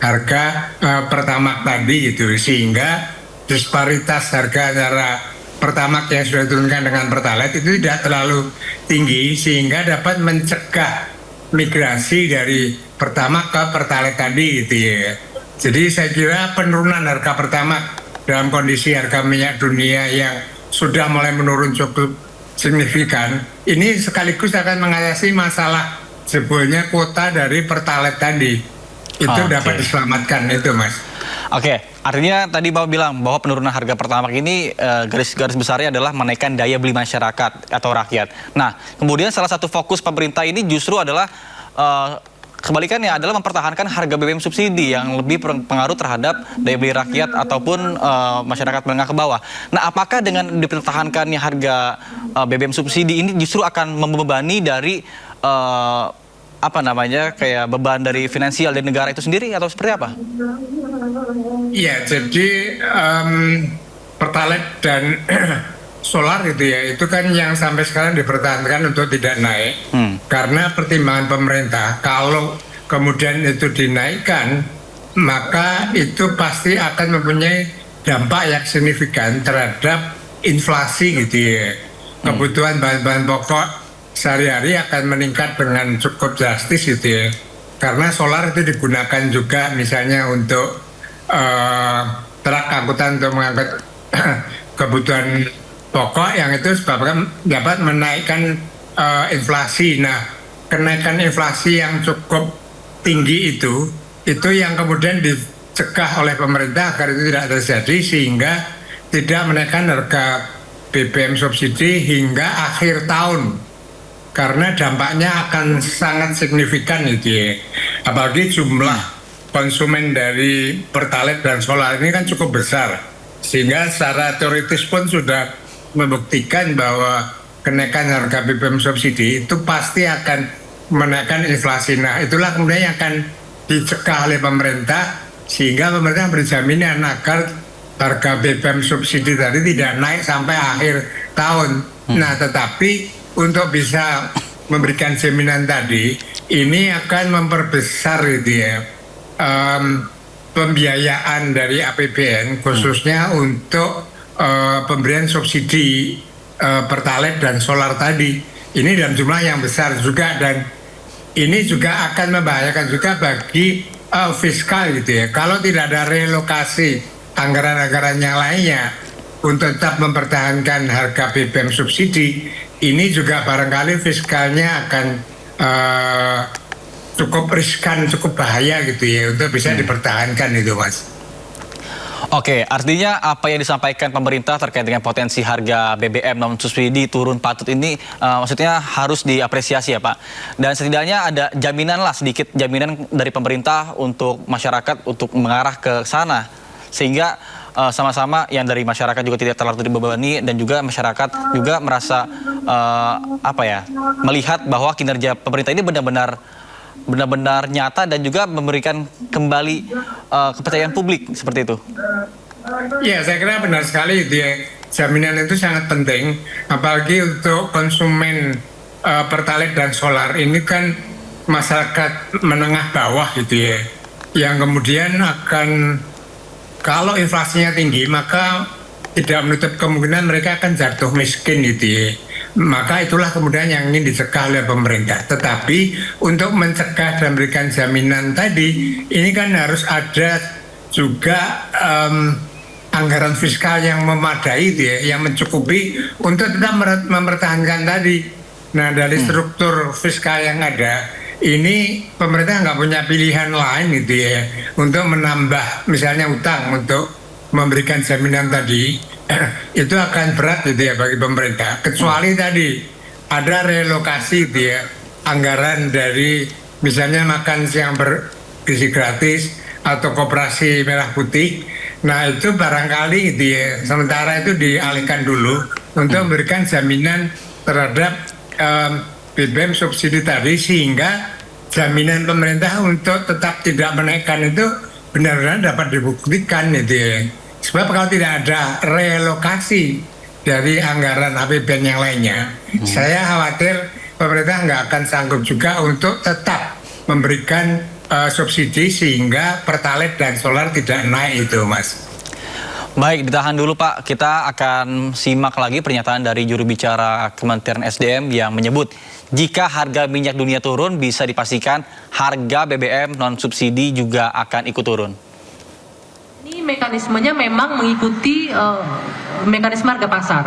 harga Pertamax tadi gitu, sehingga disparitas harga antara Pertamax yang sudah diturunkan dengan Pertalite itu tidak terlalu tinggi, sehingga dapat mencegah migrasi dari Pertamax ke Pertalite tadi gitu ya. Jadi saya kira penurunan harga Pertamax dalam kondisi harga minyak dunia yang sudah mulai menurun cukup signifikan, ini sekaligus akan mengatasi masalah jebolnya kuota dari Pertalite tadi. Itu dapat diselamatkan itu, Mas. Oke, artinya tadi Bapak bilang bahwa penurunan harga Pertamax ini garis besarnya adalah menaikkan daya beli masyarakat atau rakyat. Nah, kemudian salah satu fokus pemerintah ini justru adalah kebalikannya adalah mempertahankan harga BBM subsidi yang lebih pengaruh terhadap daya beli rakyat ataupun masyarakat menengah ke bawah. Nah, apakah dengan dipertahankannya harga BBM subsidi ini justru akan membebani dari kayak beban dari finansial dari negara itu sendiri atau seperti apa? Iya, jadi Pertalite dan solar itu ya, itu kan yang sampai sekarang dipertahankan untuk tidak naik karena pertimbangan pemerintah. Kalau kemudian itu dinaikkan, maka itu pasti akan mempunyai dampak yang signifikan terhadap inflasi gitu ya. Kebutuhan bahan-bahan pokok sehari-hari akan meningkat dengan cukup drastis gitu ya. Karena solar itu digunakan juga misalnya untuk truk angkutan untuk mengangkut kebutuhan pokok yang itu sebabkan dapat menaikkan inflasi. Nah, kenaikan inflasi yang cukup tinggi itu yang kemudian dicegah oleh pemerintah agar itu tidak terjadi sehingga tidak menaikkan harga BBM subsidi hingga akhir tahun. Karena dampaknya akan sangat signifikan itu ya. Apalagi jumlah konsumen dari Pertalite dan solar ini kan cukup besar. Sehingga secara teoritis pun sudah membuktikan bahwa kenaikan harga BBM subsidi itu pasti akan menaikkan inflasi. Nah, itulah kemudian yang akan dicegah oleh pemerintah sehingga pemerintah berjaminan agar harga BBM subsidi tadi tidak naik sampai akhir tahun. Nah, tetapi untuk bisa memberikan jaminan tadi, ini akan memperbesar gitu ya pembiayaan dari APBN khususnya untuk pemberian subsidi Pertalite dan solar tadi. Ini dalam jumlah yang besar juga dan ini juga akan membahayakan juga bagi fiskal gitu ya. Kalau tidak ada relokasi anggaran-anggaran yang lainnya untuk tetap mempertahankan harga BBM subsidi, ini juga barangkali fiskalnya akan cukup riskan, cukup bahaya gitu ya untuk bisa dipertahankan itu, Mas. Oke, artinya apa yang disampaikan pemerintah terkait dengan potensi harga BBM non subsidi turun patut ini maksudnya harus diapresiasi ya Pak. Dan setidaknya ada jaminan lah, sedikit jaminan dari pemerintah untuk masyarakat untuk mengarah ke sana. Sehingga sama-sama yang dari masyarakat juga tidak terlalu dibebani dan juga masyarakat juga merasa melihat bahwa kinerja pemerintah ini benar-benar nyata dan juga memberikan kembali kepercayaan publik seperti itu. Ya, saya kira benar sekali dia. Jaminan itu sangat penting, apalagi untuk konsumen Pertalite dan solar ini kan masyarakat menengah bawah gitu ya, yang kemudian akan kalau inflasinya tinggi maka tidak menutup kemungkinan mereka akan jatuh miskin gitu ya. Maka itulah kemudian yang ingin dicegah oleh pemerintah. Tetapi untuk mencegah dan memberikan jaminan tadi, ini kan harus ada juga anggaran fiskal yang memadai gitu ya, yang mencukupi untuk tetap mempertahankan tadi. Nah, dari struktur fiskal yang ada, ini pemerintah nggak punya pilihan lain gitu ya untuk menambah misalnya utang untuk memberikan jaminan tadi. Itu akan berat gitu ya bagi pemerintah, kecuali tadi ada relokasi gitu ya, anggaran dari misalnya makan siang bergizi gratis atau koperasi merah putih. Nah, itu barangkali gitu ya, sementara itu dialihkan dulu untuk memberikan jaminan terhadap BBM subsidi tadi, sehingga jaminan pemerintah untuk tetap tidak menaikkan itu benar-benar dapat dibuktikan gitu ya. Sebab kalau tidak ada relokasi dari anggaran APBN yang lainnya, saya khawatir pemerintah nggak akan sanggup juga untuk tetap memberikan subsidi sehingga Pertalite dan solar tidak naik itu, Mas. Baik, ditahan dulu Pak. Kita akan simak lagi pernyataan dari juru bicara Kementerian SDM yang menyebut jika harga minyak dunia turun bisa dipastikan harga BBM non subsidi juga akan ikut turun. Ini Ini mekanismenya memang mengikuti mekanisme harga pasar.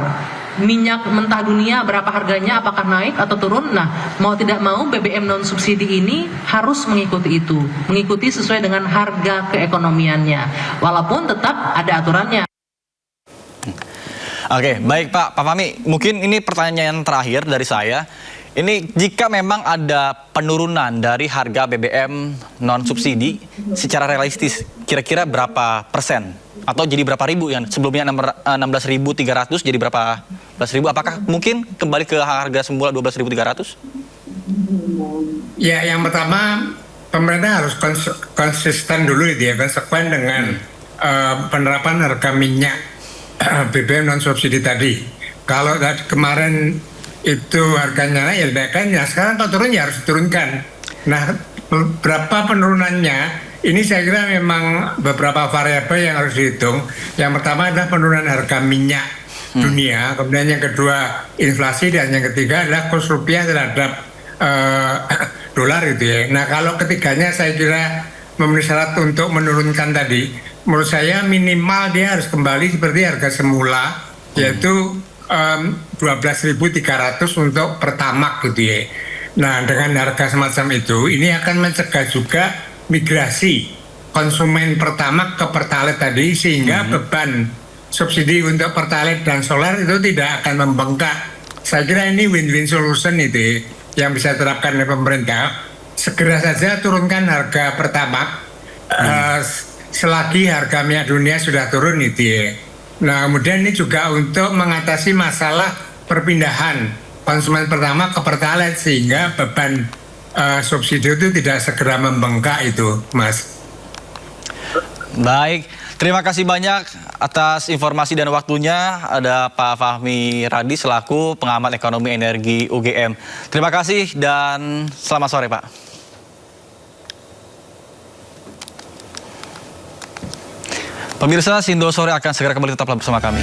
Minyak mentah dunia berapa harganya, apakah naik atau turun. Nah, mau tidak mau BBM non subsidi ini harus mengikuti itu, mengikuti sesuai dengan harga keekonomiannya, walaupun tetap ada aturannya. Oke, baik Pak Fahmi, mungkin ini pertanyaan terakhir dari saya. Ini jika memang ada penurunan dari harga BBM non subsidi secara realistis, kira-kira berapa persen? Atau jadi berapa ribu yang sebelumnya 16.300 jadi berapa belas ribu? Apakah mungkin kembali ke harga semula 12.300? Ya, yang pertama pemerintah harus konsisten dulu ya, konsekuen dengan penerapan harga minyak BBM non subsidi tadi. Kalau kemarin itu harganya naik ya dinaikkan, ya sekarang kalau turun ya harus diturunkan. Nah, berapa penurunannya? Ini saya kira memang beberapa variabel yang harus dihitung. Yang pertama adalah penurunan harga minyak dunia, kemudian yang kedua inflasi, dan yang ketiga adalah kurs rupiah terhadap dolar itu ya. Nah, kalau ketiganya saya kira memenuhi syarat untuk menurunkan tadi, menurut saya minimal dia harus kembali seperti harga semula, yaitu 12.300 untuk Pertamax gitu ya. Nah, dengan harga semacam itu, ini akan mencegah juga migrasi konsumen Pertamax ke Pertalite tadi, sehingga beban subsidi untuk Pertalite dan solar itu tidak akan membengkak. Saya kira ini win-win solution itu yang bisa diterapkan oleh pemerintah. Segera saja turunkan harga Pertamax selagi harga minyak dunia sudah turun itu ya. Nah, kemudian ini juga untuk mengatasi masalah perpindahan konsumen pertama ke Pertalite, sehingga beban subsidi itu tidak segera membengkak itu, Mas. Baik, terima kasih banyak atas informasi dan waktunya. Ada Pak Fahmi Radi selaku pengamat ekonomi energi UGM. Terima kasih dan selamat sore, Pak. Pemirsa, Sindo Sore akan segera kembali, tetaplah bersama kami.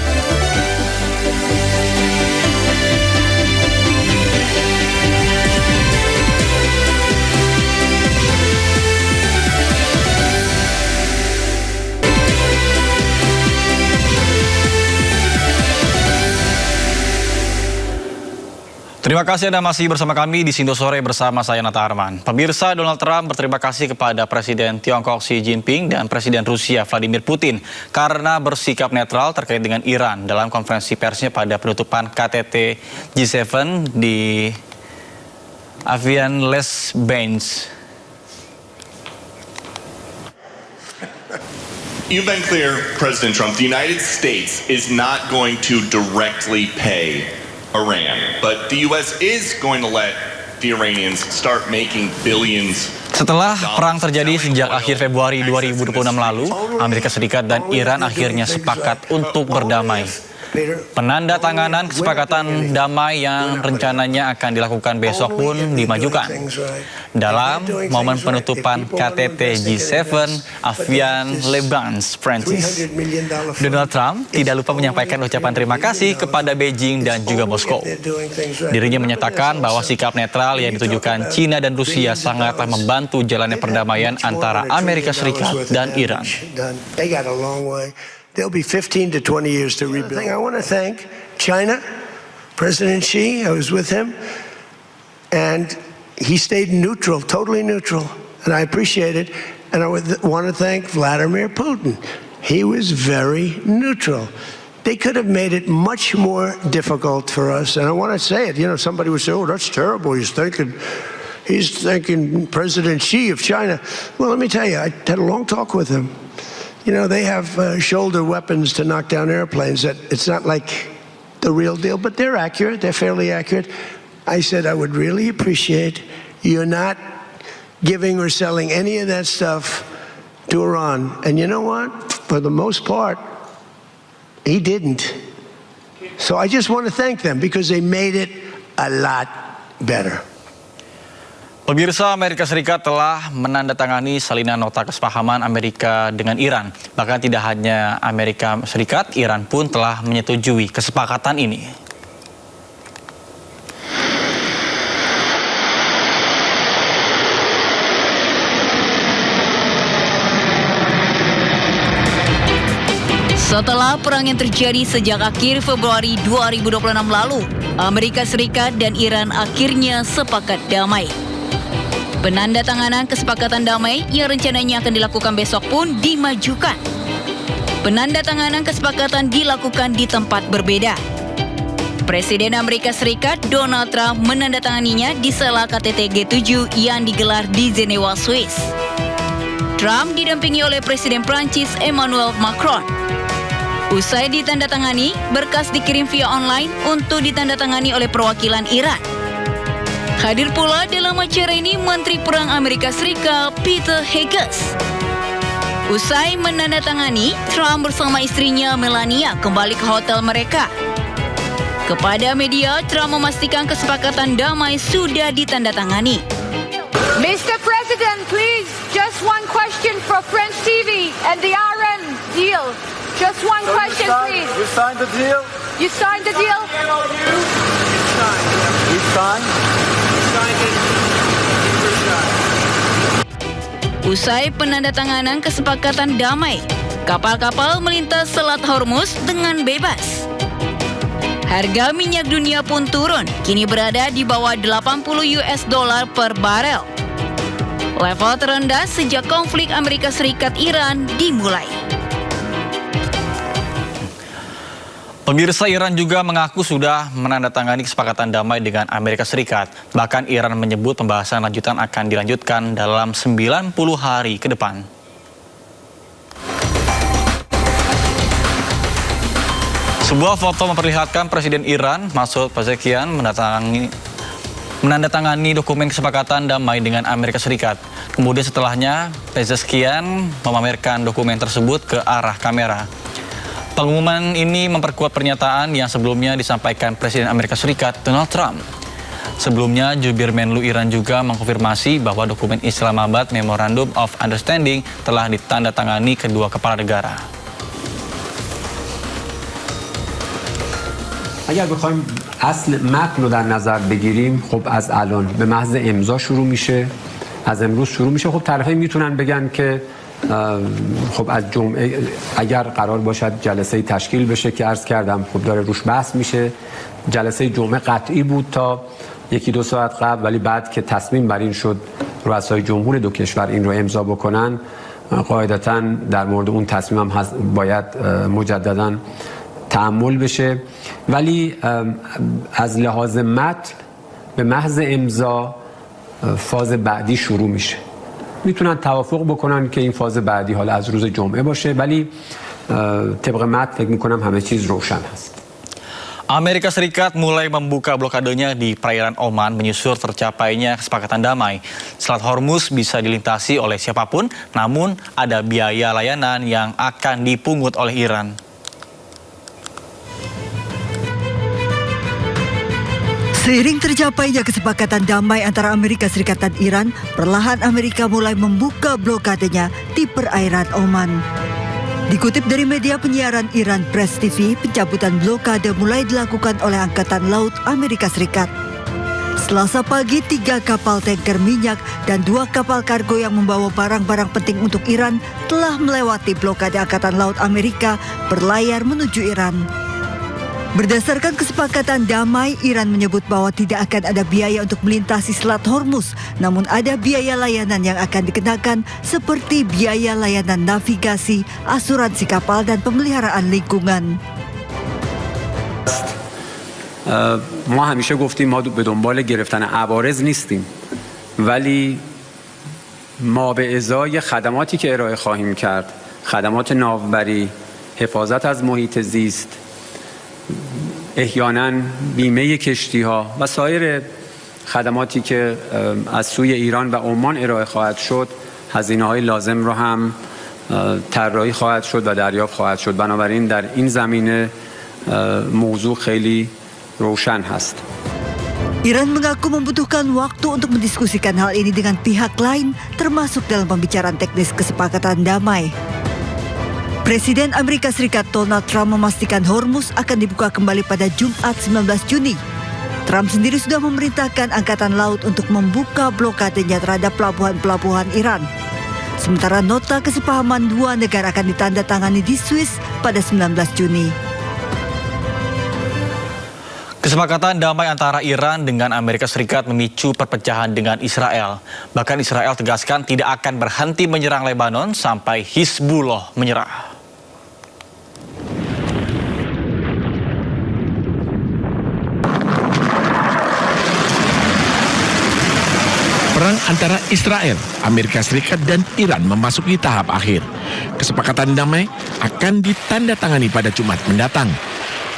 Terima kasih Anda masih bersama kami di Sindo Sore bersama saya Nata Arman. Pemirsa, Donald Trump berterima kasih kepada Presiden Tiongkok Xi Jinping dan Presiden Rusia Vladimir Putin karena bersikap netral terkait dengan Iran dalam konferensi persnya pada penutupan KTT G7 di Avian Les Bains. You've been clear, President Trump, the United States is not going to directly pay Iran, but the U.S. is going to let the Iranians start making billions. Setelah perang terjadi sejak akhir Februari 2026 lalu, Amerika Serikat dan Iran akhirnya sepakat untuk berdamai. Penandatanganan kesepakatan damai yang rencananya akan dilakukan besok pun dimajukan. Dalam momen penutupan KTT G7 Avian Les Bains, Prancis, Donald Trump tidak lupa menyampaikan ucapan terima kasih kepada Beijing dan juga Moskow. Dirinya menyatakan bahwa sikap netral yang ditujukan China dan Rusia sangatlah membantu jalannya perdamaian antara Amerika Serikat dan Iran. There'll be 15 to 20 years to rebuild. I want to thank China, President Xi. I was with him, and he stayed neutral, totally neutral, and I appreciate it. And I want to thank Vladimir Putin. He was very neutral. They could have made it much more difficult for us. And I want to say it. You know, somebody would say, "Oh, that's terrible. He's thanking President Xi of China." Well, let me tell you, I had a long talk with him. You know, they have shoulder weapons to knock down airplanes. That it's not like the real deal, but they're accurate. They're fairly accurate. I said I would really appreciate you're not giving or selling any of that stuff to Iran. And you know what? For the most part, he didn't. So I just want to thank them because they made it a lot better. Pemirsa, Amerika Serikat telah menandatangani salinan nota kesepahaman Amerika dengan Iran. Bahkan tidak hanya Amerika Serikat, Iran pun telah menyetujui kesepakatan ini. Setelah perang yang terjadi sejak akhir Februari 2026 lalu, Amerika Serikat dan Iran akhirnya sepakat damai. Penandatanganan kesepakatan damai yang rencananya akan dilakukan besok pun dimajukan. Penandatanganan kesepakatan dilakukan di tempat berbeda. Presiden Amerika Serikat Donald Trump menandatanganinya di sela KTT G7 yang digelar di Jenewa, Swiss. Trump didampingi oleh Presiden Prancis Emmanuel Macron. Usai ditandatangani, berkas dikirim via online untuk ditandatangani oleh perwakilan Iran. Hadir pula dalam acara ini Menteri Perang Amerika Serikat Peter Hughes. Usai menandatangani, Trump bersama istrinya Melania kembali ke hotel mereka. Kepada media, Trump memastikan kesepakatan damai sudah ditandatangani. Mr. President, please, just one question for French TV and the Iran deal. Just one question, please. You signed the deal? You signed the deal? You signed? Usai penandatanganan kesepakatan damai, kapal-kapal melintas Selat Hormuz dengan bebas. Harga minyak dunia pun turun, kini berada di bawah $80 per barel. Level terendah sejak konflik Amerika Serikat-Iran dimulai. Pemirsa, Iran juga mengaku sudah menandatangani kesepakatan damai dengan Amerika Serikat. Bahkan Iran menyebut pembahasan lanjutan akan dilanjutkan dalam 90 hari ke depan. Sebuah foto memperlihatkan Presiden Iran, Masoud Pezeshkian, menandatangani dokumen kesepakatan damai dengan Amerika Serikat. Kemudian setelahnya, Pezeshkian memamerkan dokumen tersebut ke arah kamera. Pengumuman ini memperkuat pernyataan yang sebelumnya disampaikan Presiden Amerika Serikat Donald Trump. Sebelumnya, jubir Menlu Iran juga mengkonfirmasi bahwa dokumen Islamabad Memorandum of Understanding telah ditandatangani kedua kepala negara. اگر بخوایم اصل متن رو در نظر بگیریم خب از الان به محض امضا شروع میشه از امروز شروع میشه خب طرفین میتونن بگن که خب از جمعه اگر قرار باشد جلسه تشکیل بشه که عرض کردم خب داره روش بحث میشه جلسه جمعه قطعی بود تا یکی دو ساعت قبل ولی بعد که تصمیم بر این شد رؤسای جمهور دو کشور این رو امضا بکنن قاعدتاً در مورد اون تصمیم هم باید مجدداً تعامل بشه ولی از لحاظ متن به محض امضا فاز بعدی شروع میشه میتونن توافق بکنن که این فاز بعدی حالا از روز جمعه باشه ولی طبق متن فکر میکنم همه چیز روشن هست. Amerika Serikat mulai membuka blokadenya di perairan Oman menyusul tercapainya kesepakatan damai. Selat Hormuz bisa dilintasi oleh siapapun, namun ada biaya layanan yang akan dipungut oleh Iran. Seiring tercapainya kesepakatan damai antara Amerika Serikat dan Iran, perlahan Amerika mulai membuka blokadenya di perairan Oman. Dikutip dari media penyiaran Iran Press TV, pencabutan blokade mulai dilakukan oleh Angkatan Laut Amerika Serikat. Selasa pagi, 3 kapal tanker minyak dan 2 kapal kargo yang membawa barang-barang penting untuk Iran telah melewati blokade Angkatan Laut Amerika berlayar menuju Iran. Berdasarkan kesepakatan damai, Iran menyebut bahwa tidak akan ada biaya untuk melintasi Selat Hormuz, namun ada biaya layanan yang akan dikenakan seperti biaya layanan navigasi, asuransi kapal, dan pemeliharaan lingkungan. ما همیشه گفتیم ما به دنبال گرفتن عوارض نیستیم ولی ما به ازای خدماتی که ارائه خواهیم کرد خدمات ناوبری حفاظت از محیط زیست احیانا بیمه کشتی ها و سایر خدماتی که از سوی ایران و عمان ارائه خواهد شد هزینه های لازم را هم طراحی خواهد شد و دریافت خواهد شد بنابراین در این زمینه موضوع خیلی روشن هست. Iran mengaku membutuhkan waktu untuk mendiskusikan hal ini dengan pihak lain, termasuk dalam pembicaraan teknis kesepakatan damai. Presiden Amerika Serikat Donald Trump memastikan Hormuz akan dibuka kembali pada Jumat 19 Juni. Trump sendiri sudah memerintahkan Angkatan Laut untuk membuka blokadenya terhadap pelabuhan-pelabuhan Iran. sementara nota kesepahaman dua negara akan ditandatangani di Swiss pada 19 Juni. Kesepakatan damai antara Iran dengan Amerika Serikat memicu perpecahan dengan Israel. Bahkan Israel tegaskan tidak akan berhenti menyerang Lebanon sampai Hizbullah menyerah. Perang antara Israel, Amerika Serikat, dan Iran memasuki tahap akhir. Kesepakatan damai akan ditandatangani pada Jumat mendatang.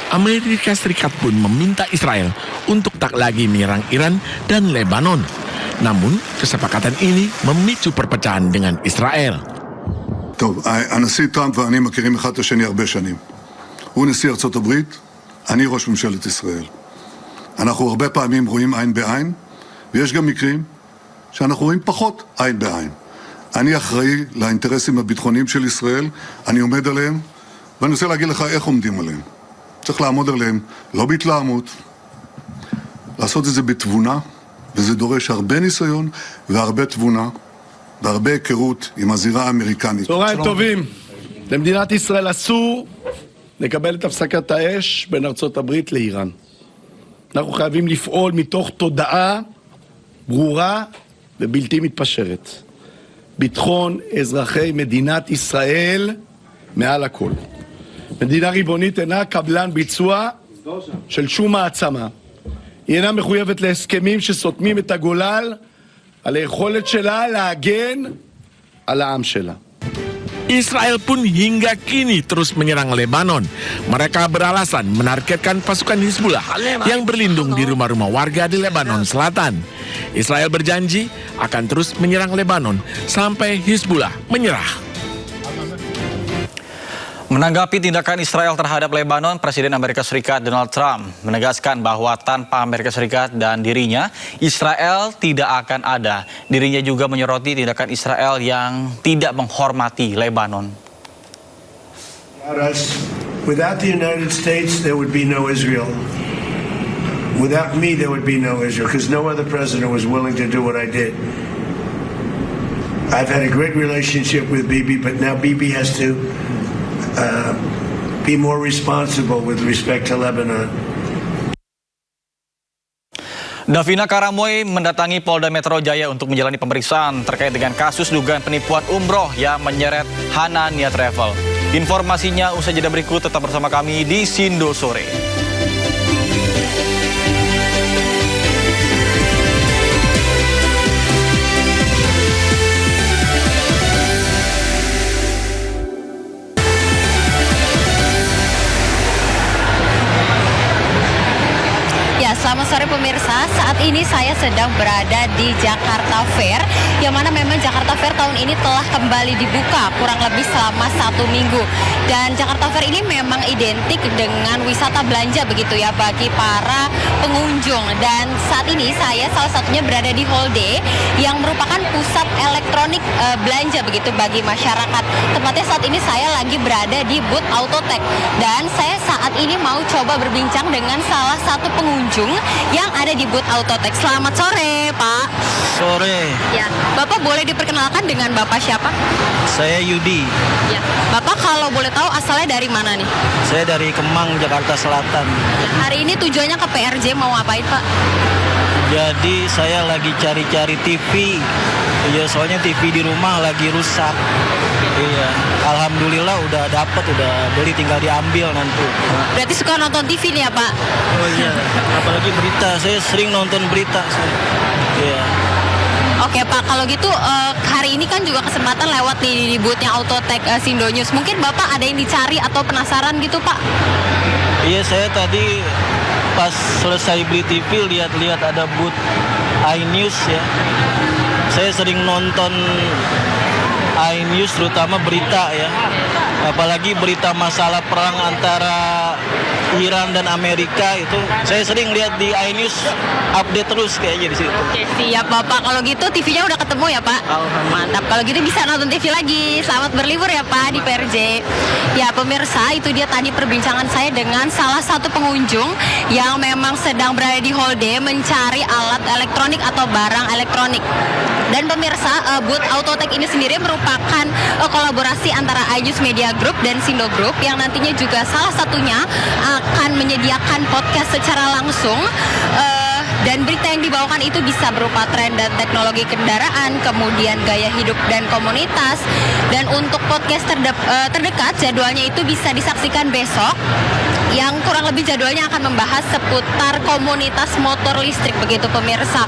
Amerika Serikat pun meminta Israel untuk tak lagi menyerang Iran dan Lebanon. Namun, kesepakatan ini memicu perpecahan dengan Israel. טוב, הנשיא טראמפ ואני מכירים אחד את השני הרבה שנים. הוא נשיא ארצות הברית, אני ראש ממשלת ישראל. אנחנו הרבה פעמים רואים עין בעין, ויש גם מקרים שאנחנו רואים פחות עין בעין. אני אחראי לאינטרסים הביטחוניים של ישראל, אני עומד עליהם, ואני רוצה להגיד לך איך עומדים עליהם. צריך לעמוד עליהם, לא בהתלהמות, לעשות את זה בתבונה, וזה דורש הרבה ניסיון והרבה תבונה, והרבה היכרות עם הזירה האמריקנית. צהריים טובים. למדינת ישראל אסור לקבל את הפסקת האש בין ארצות הברית לאיראן. אנחנו חייבים לפעול מתוך תודעה ברורה ובלתי מתפשרת. ביטחון אזרחי מדינת ישראל מעל הכל. מדינה ריבונית אינה קבלן ביצוע של שום מעצמה. היא אינה מחויבת להסכמים שסותמים את הגולל על היכולת שלה להגן על העם שלה. Israel pun hingga kini terus menyerang Lebanon. Mereka beralasan menargetkan pasukan Hizbullah yang berlindung di rumah-rumah warga di Lebanon Selatan. Israel berjanji akan terus menyerang Lebanon sampai Hizbullah menyerah. Menanggapi tindakan Israel terhadap Lebanon, Presiden Amerika Serikat Donald Trump menegaskan bahwa tanpa Amerika Serikat dan dirinya, Israel tidak akan ada. Dirinya juga menyoroti tindakan Israel yang tidak menghormati Lebanon. Without the United States, there would be no Israel. Without me, there would be no Israel, because no other president was willing to do what I did. I've had a great relationship with Bibi, but now Bibi has to be more responsible with respect to Lebanon. Davina Karamoy mendatangi Polda Metro Jaya untuk menjalani pemeriksaan terkait dengan kasus dugaan penipuan umroh yang menyeret Hanania Travel. Informasinya usai jeda berikut, tetap bersama kami di Sindo Sore. Selamat sore pemirsa, saat ini saya sedang berada di Jakarta Fair, yang mana memang Jakarta Fair tahun ini telah kembali dibuka kurang lebih selama 1 minggu. Dan Jakarta Fair ini memang identik dengan wisata belanja begitu ya bagi para pengunjung. Dan saat ini saya salah satunya berada di Hall D yang merupakan pusat elektronik belanja begitu bagi masyarakat. Tepatnya saat ini saya lagi berada di booth Autotech dan saya saat ini mau coba berbincang dengan salah satu pengunjung yang ada di booth Autotech. Selamat sore, Pak. Sore. Ya, Bapak boleh diperkenalkan dengan Bapak siapa? Saya Yudi. Ya, Bapak kalau boleh tahu asalnya dari mana nih? Saya dari Kemang, Jakarta Selatan. Ya, hari ini tujuannya ke PRJ mau ngapain, Pak? Jadi saya lagi cari-cari TV. Ya, soalnya TV di rumah lagi rusak. Iya, alhamdulillah udah dapet, udah beli, tinggal diambil nanti. Berarti suka nonton TV nih ya, Pak? Oh iya, apalagi berita. Saya sering nonton berita. Iya. Oke Pak, kalau gitu hari ini kan juga kesempatan lewat di booth-nya Autotech Sindo News. Mungkin Bapak ada yang dicari atau penasaran gitu Pak? Iya, saya tadi pas selesai beli TV lihat-lihat ada booth iNews ya. Saya sering nonton iNews terutama berita ya. apalagi berita masalah perang antara Iran dan Amerika itu saya sering lihat di iNews, update terus kayaknya di situ. Oke, siap Bapak. Kalau gitu TV-nya udah ketemu ya Pak? Mantap. Kalau gitu bisa nonton TV lagi. Selamat berlibur ya Pak di PRJ. Ya pemirsa, itu dia tadi perbincangan saya dengan salah satu pengunjung yang memang sedang berada di Hall D mencari alat elektronik atau barang elektronik. Dan pemirsa, booth Autotech ini sendiri merupakan kolaborasi antara iNews Media Group dan Sindo Group yang nantinya juga salah satunya akan menyediakan podcast secara langsung. Dan berita yang dibawakan itu bisa berupa tren dan teknologi kendaraan, kemudian gaya hidup dan komunitas. Dan untuk podcast terdekat, jadwalnya itu bisa disaksikan besok, yang kurang lebih jadwalnya akan membahas seputar komunitas motor listrik, begitu pemirsa.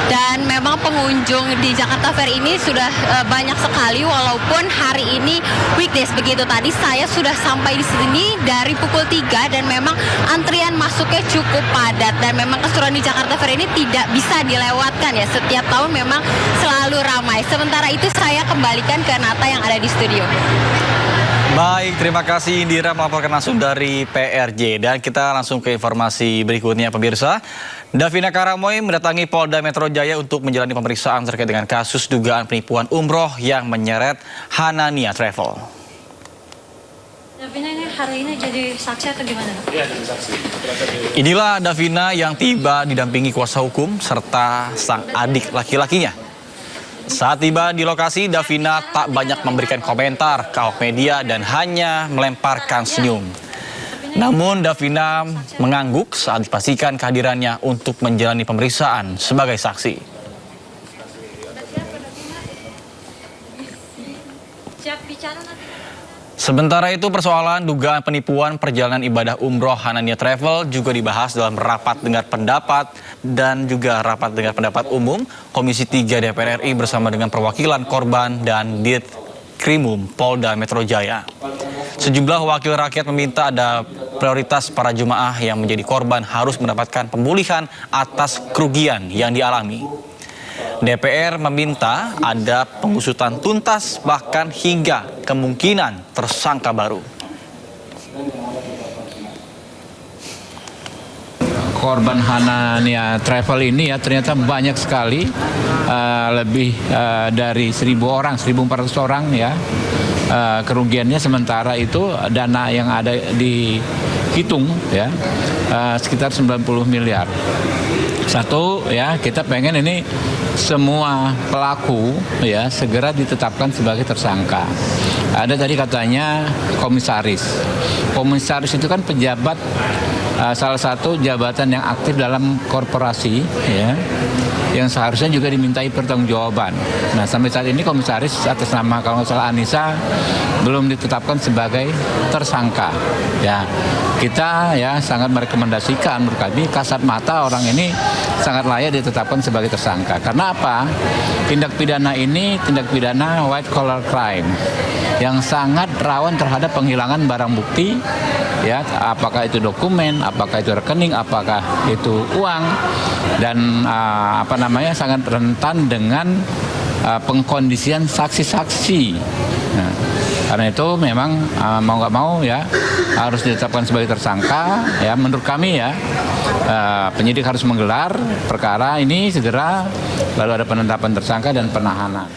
Dan memang pengunjung di Jakarta Fair ini sudah banyak sekali, walaupun hari ini weekdays begitu. Tadi saya sudah sampai di sini dari pukul 3 dan memang antrian masuknya cukup padat, dan memang keseruan di Jakarta Fair ini tidak bisa dilewatkan ya. Setiap tahun memang selalu ramai. Sementara itu saya kembalikan ke Nata yang ada di studio. Baik, terima kasih Indira melaporkan langsung dari PRJ. Dan kita langsung ke informasi berikutnya pemirsa. Davina Karamoy mendatangi Polda Metro Jaya untuk menjalani pemeriksaan terkait dengan kasus dugaan penipuan umroh yang menyeret Hanania Travel. Davina ini hari ini jadi saksi atau gimana? Iya, jadi saksi. Inilah Davina yang tiba didampingi kuasa hukum serta sang adik laki-lakinya. Saat tiba di lokasi, Davina tak banyak memberikan komentar ke awak media dan hanya melemparkan senyum. Namun Davina mengangguk saat dipastikan kehadirannya untuk menjalani pemeriksaan sebagai saksi. Siap bicara nanti. Sementara itu persoalan dugaan penipuan perjalanan ibadah umroh Hanania Travel juga dibahas dalam rapat dengar pendapat dan juga rapat dengar pendapat umum Komisi 3 DPR RI bersama dengan perwakilan korban dan Ditkrimum Polda Metro Jaya. Sejumlah wakil rakyat meminta ada prioritas para jemaah yang menjadi korban harus mendapatkan pemulihan atas kerugian yang dialami. DPR meminta ada pengusutan tuntas bahkan hingga kemungkinan tersangka baru. Korban Hanania Travel ini ya ternyata banyak sekali, lebih dari 1.000 orang, 1.400 orang ya. Kerugiannya sementara itu dana yang ada dihitung ya sekitar 90 miliar. Satu ya, kita pengen ini semua pelaku ya segera ditetapkan sebagai tersangka. Ada tadi katanya komisaris. Komisaris itu kan pejabat, salah satu jabatan yang aktif dalam korporasi ya, yang seharusnya juga dimintai pertanggungjawaban. Nah, sampai saat ini komisaris atas nama kalau nggak salah Anissa belum ditetapkan sebagai tersangka. Ya, kita ya sangat merekomendasikan menurut kami kasat mata orang ini sangat layak ditetapkan sebagai tersangka. Karena apa? Tindak pidana ini tindak pidana white collar crime yang sangat rawan terhadap penghilangan barang bukti. Ya, apakah itu dokumen, apakah itu rekening, apakah itu uang, dan sangat rentan dengan pengkondisian saksi-saksi. Nah, karena itu memang mau nggak mau ya harus ditetapkan sebagai tersangka. Ya, menurut kami ya penyidik harus menggelar perkara ini segera, lalu ada penetapan tersangka dan penahanan.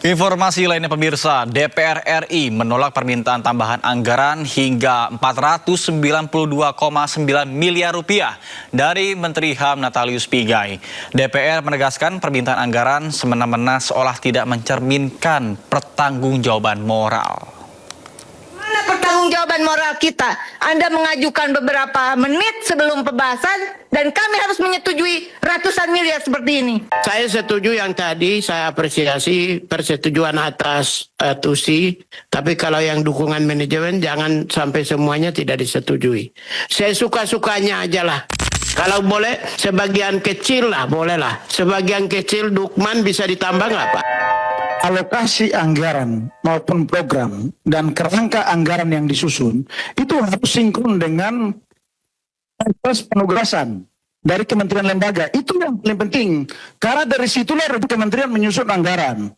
Informasi lainnya pemirsa, DPR RI menolak permintaan tambahan anggaran hingga 492,9 miliar rupiah dari Menteri HAM Natalius Pigai. DPR menegaskan permintaan anggaran semena-mena seolah tidak mencerminkan pertanggungjawaban moral. Mana pertanggungjawaban moral kita? Anda mengajukan beberapa menit sebelum pembahasan dan kami harus menyetujui ratusan miliar seperti ini. Saya setuju yang tadi, saya apresiasi persetujuan atas TUSI, tapi kalau yang dukungan manajemen jangan sampai semuanya tidak disetujui. Saya suka-sukanya aja lah. Kalau boleh sebagian kecil lah, boleh lah. Sebagian kecil Dukman bisa ditambah nggak Pak? Alokasi anggaran maupun program dan kerangka anggaran yang disusun itu harus sinkron dengan proses penugasan dari kementerian lembaga. Itu yang paling penting, karena dari situlah kementerian menyusun anggaran.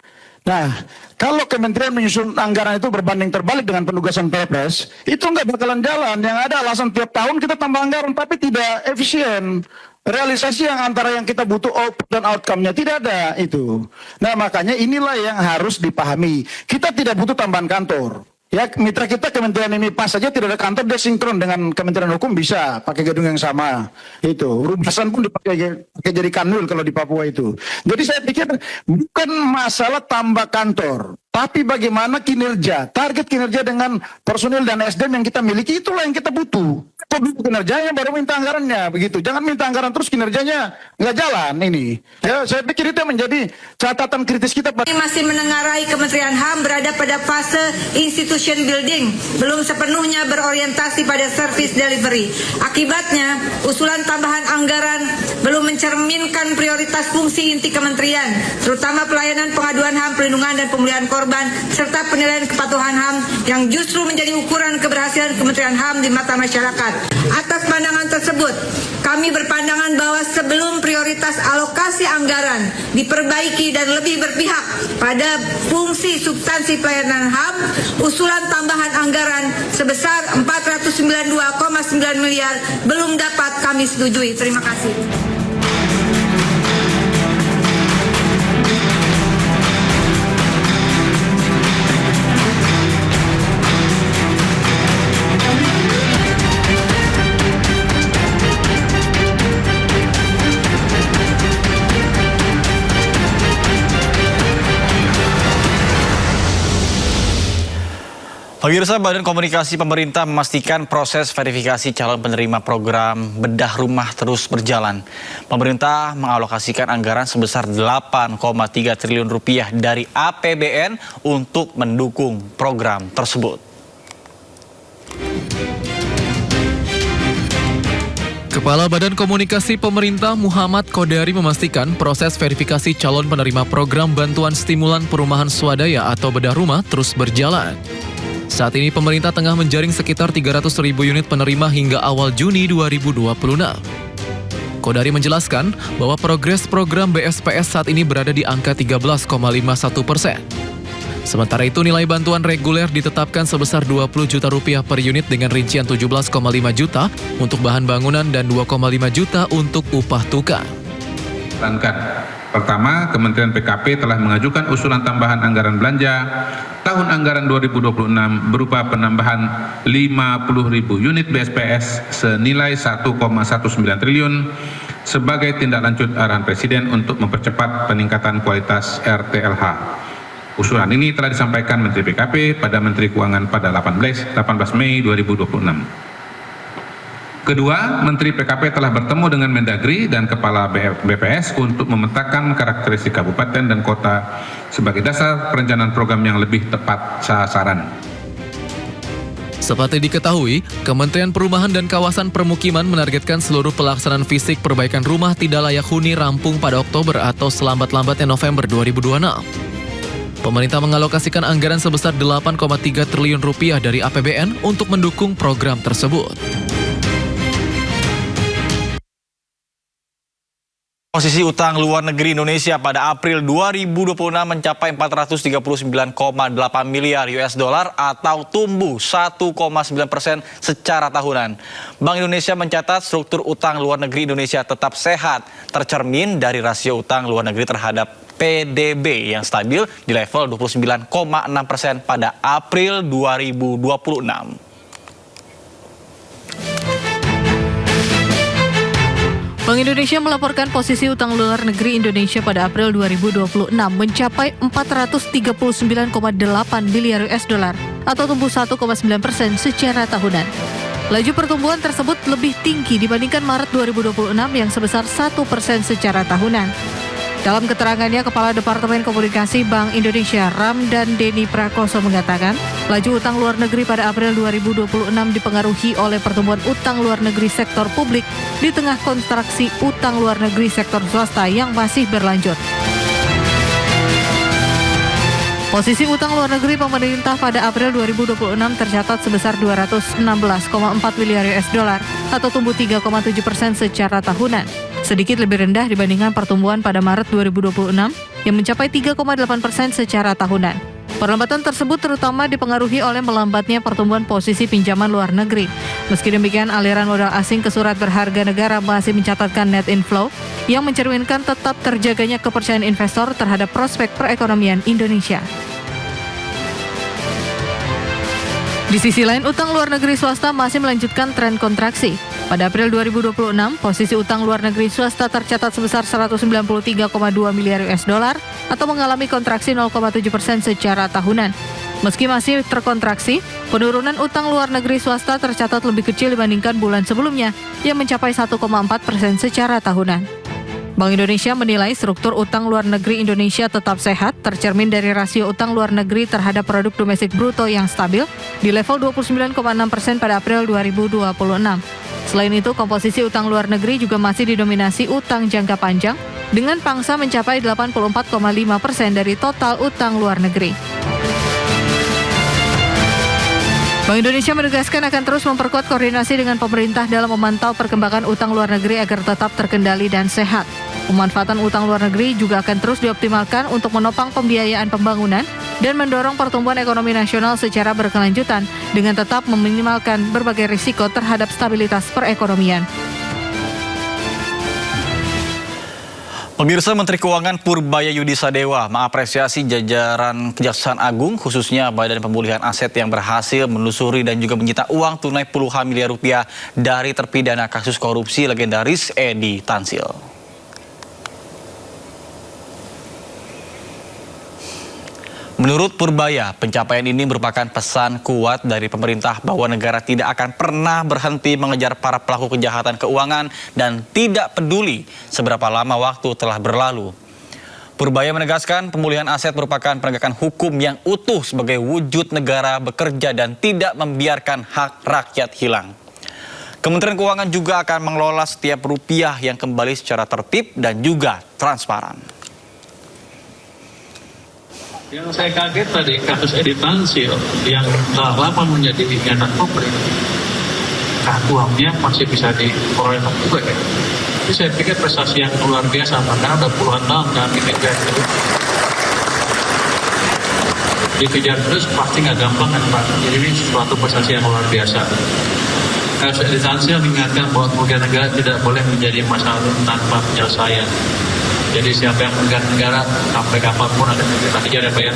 Nah, kalau kementerian menyusun anggaran itu berbanding terbalik dengan penugasan Perpres, itu nggak bakalan jalan. Yang ada alasan tiap tahun kita tambah anggaran, tapi tidak efisien. Realisasi yang antara yang kita butuh output dan outcome-nya tidak ada itu. Nah, makanya inilah yang harus dipahami. Kita tidak butuh tambahan kantor. Ya, mitra kita kementerian ini pas saja tidak ada kantor, dia sinkron dengan Kementerian Hukum bisa pakai gedung yang sama. Itu rumasan pun dipakai jadi kanwil kalau di Papua itu. Jadi saya pikir bukan masalah tambah kantor, tapi bagaimana kinerja, target kinerja dengan personil dan SDM yang kita miliki, itulah yang kita butuh. Kinerjanya baru minta anggarannya, begitu. Jangan minta anggaran terus kinerjanya nggak jalan ini. Ya, saya pikir itu menjadi catatan kritis kita. Masih menengarai Kementerian HAM berada pada fase institution building, belum sepenuhnya berorientasi pada service delivery. Akibatnya, usulan tambahan anggaran belum mencerminkan prioritas fungsi inti kementerian, terutama pelayanan pengaduan HAM, perlindungan dan pemulihan korban, serta penilaian kepatuhan HAM yang justru menjadi ukuran keberhasilan Kementerian HAM di mata masyarakat. Atas pandangan tersebut, kami berpandangan bahwa sebelum prioritas alokasi anggaran diperbaiki dan lebih berpihak pada fungsi substansi pelayanan HAM, usulan tambahan anggaran sebesar 492,9 miliar belum dapat kami setujui. Terima kasih. Pemirsa, Badan Komunikasi Pemerintah memastikan proses verifikasi calon penerima program bedah rumah terus berjalan. Pemerintah mengalokasikan anggaran sebesar 8,3 triliun rupiah dari APBN untuk mendukung program tersebut. Kepala Badan Komunikasi Pemerintah Muhammad Kodari memastikan proses verifikasi calon penerima program bantuan stimulan perumahan swadaya atau bedah rumah terus berjalan. Saat ini pemerintah tengah menjaring sekitar 300.000 unit penerima hingga awal Juni 2026. Kodari menjelaskan bahwa progres program BSPS saat ini berada di angka 13,51%. Sementara itu nilai bantuan reguler ditetapkan sebesar 20 juta rupiah per unit dengan rincian 17,5 juta untuk bahan bangunan dan 2,5 juta untuk upah tukang. Pertama, Kementerian PKP telah mengajukan usulan tambahan anggaran belanja tahun anggaran 2026 berupa penambahan 50.000 unit BSPS senilai 1,19 triliun sebagai tindak lanjut arahan Presiden untuk mempercepat peningkatan kualitas RTLH. Usulan ini telah disampaikan Menteri PKP pada Menteri Keuangan pada 18 Mei 2026. Kedua, Menteri PKP telah bertemu dengan Mendagri dan Kepala BPS untuk memetakan karakteristik kabupaten dan kota sebagai dasar perencanaan program yang lebih tepat sasaran. Seperti diketahui, Kementerian Perumahan dan Kawasan Permukiman menargetkan seluruh pelaksanaan fisik perbaikan rumah tidak layak huni rampung pada Oktober atau selambat-lambatnya November 2026. Pemerintah mengalokasikan anggaran sebesar 8,3 triliun rupiah dari APBN untuk mendukung program tersebut. Posisi utang luar negeri Indonesia pada April 2026 mencapai 439,8 miliar US dollar atau tumbuh 1,9% secara tahunan. Bank Indonesia mencatat struktur utang luar negeri Indonesia tetap sehat, tercermin dari rasio utang luar negeri terhadap PDB yang stabil di level 29,6% pada April 2026. Bank Indonesia melaporkan posisi utang luar negeri Indonesia pada April 2026 mencapai 439,8 miliar US dollar atau tumbuh 1,9% secara tahunan. Laju pertumbuhan tersebut lebih tinggi dibandingkan Maret 2026 yang sebesar 1% secara tahunan. Dalam keterangannya, Kepala Departemen Komunikasi Bank Indonesia Ramdan Deni Prakoso mengatakan, laju utang luar negeri pada April 2026 dipengaruhi oleh pertumbuhan utang luar negeri sektor publik di tengah kontraksi utang luar negeri sektor swasta yang masih berlanjut. Posisi utang luar negeri pemerintah pada April 2026 tercatat sebesar 216,4 miliar US dollar atau tumbuh 3,7% secara tahunan. Sedikit lebih rendah dibandingkan pertumbuhan pada Maret 2026 yang mencapai 3,8% secara tahunan. Perlambatan tersebut terutama dipengaruhi oleh melambatnya pertumbuhan posisi pinjaman luar negeri. Meski demikian, aliran modal asing ke surat berharga negara masih mencatatkan net inflow yang mencerminkan tetap terjaganya kepercayaan investor terhadap prospek perekonomian Indonesia. Di sisi lain, utang luar negeri swasta masih melanjutkan tren kontraksi. Pada April 2026, posisi utang luar negeri swasta tercatat sebesar 193,2 miliar US dollar atau mengalami kontraksi 0,7% secara tahunan. Meski masih terkontraksi, penurunan utang luar negeri swasta tercatat lebih kecil dibandingkan bulan sebelumnya yang mencapai 1,4% secara tahunan. Bank Indonesia menilai struktur utang luar negeri Indonesia tetap sehat, tercermin dari rasio utang luar negeri terhadap produk domestik bruto yang stabil di level 29,6% pada April 2026. Selain itu, komposisi utang luar negeri juga masih didominasi utang jangka panjang dengan pangsa mencapai 84,5% dari total utang luar negeri. Bank Indonesia menegaskan akan terus memperkuat koordinasi dengan pemerintah dalam memantau perkembangan utang luar negeri agar tetap terkendali dan sehat. Pemanfaatan utang luar negeri juga akan terus dioptimalkan untuk menopang pembiayaan pembangunan dan mendorong pertumbuhan ekonomi nasional secara berkelanjutan dengan tetap meminimalkan berbagai risiko terhadap stabilitas perekonomian. Pemirsa, Menteri Keuangan Purbaya Yudisadewa mengapresiasi jajaran Kejaksaan Agung, khususnya Badan Pemulihan Aset yang berhasil menelusuri dan juga menyita uang tunai puluhan miliar rupiah dari terpidana kasus korupsi legendaris Edi Tansil. Menurut Purbaya, pencapaian ini merupakan pesan kuat dari pemerintah bahwa negara tidak akan pernah berhenti mengejar para pelaku kejahatan keuangan dan tidak peduli seberapa lama waktu telah berlalu. Purbaya menegaskan pemulihan aset merupakan penegakan hukum yang utuh sebagai wujud negara bekerja dan tidak membiarkan hak rakyat hilang. Kementerian Keuangan juga akan mengelola setiap rupiah yang kembali secara tertib dan juga transparan. Yang saya kaget tadi kasus Edi Tansil yang telah lama menjadi ingatan publik, uangnya masih bisa diperoleh juga ya. Jadi saya pikir prestasi yang luar biasa, karena ada puluhan tahun kami kejar terus. Dikejar terus pasti nggak gampang kan Pak. Jadi ini suatu prestasi yang luar biasa. Kasus Edi Tansil mengingatkan bahwa kerugian negara tidak boleh menjadi masalah tanpa penyelesaian. Jadi siapa yang merugikan negara sampai kapanpun ada kita kejar ya Pak ya.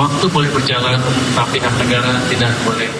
Waktu boleh berjalan, tapi hak negara tidak boleh.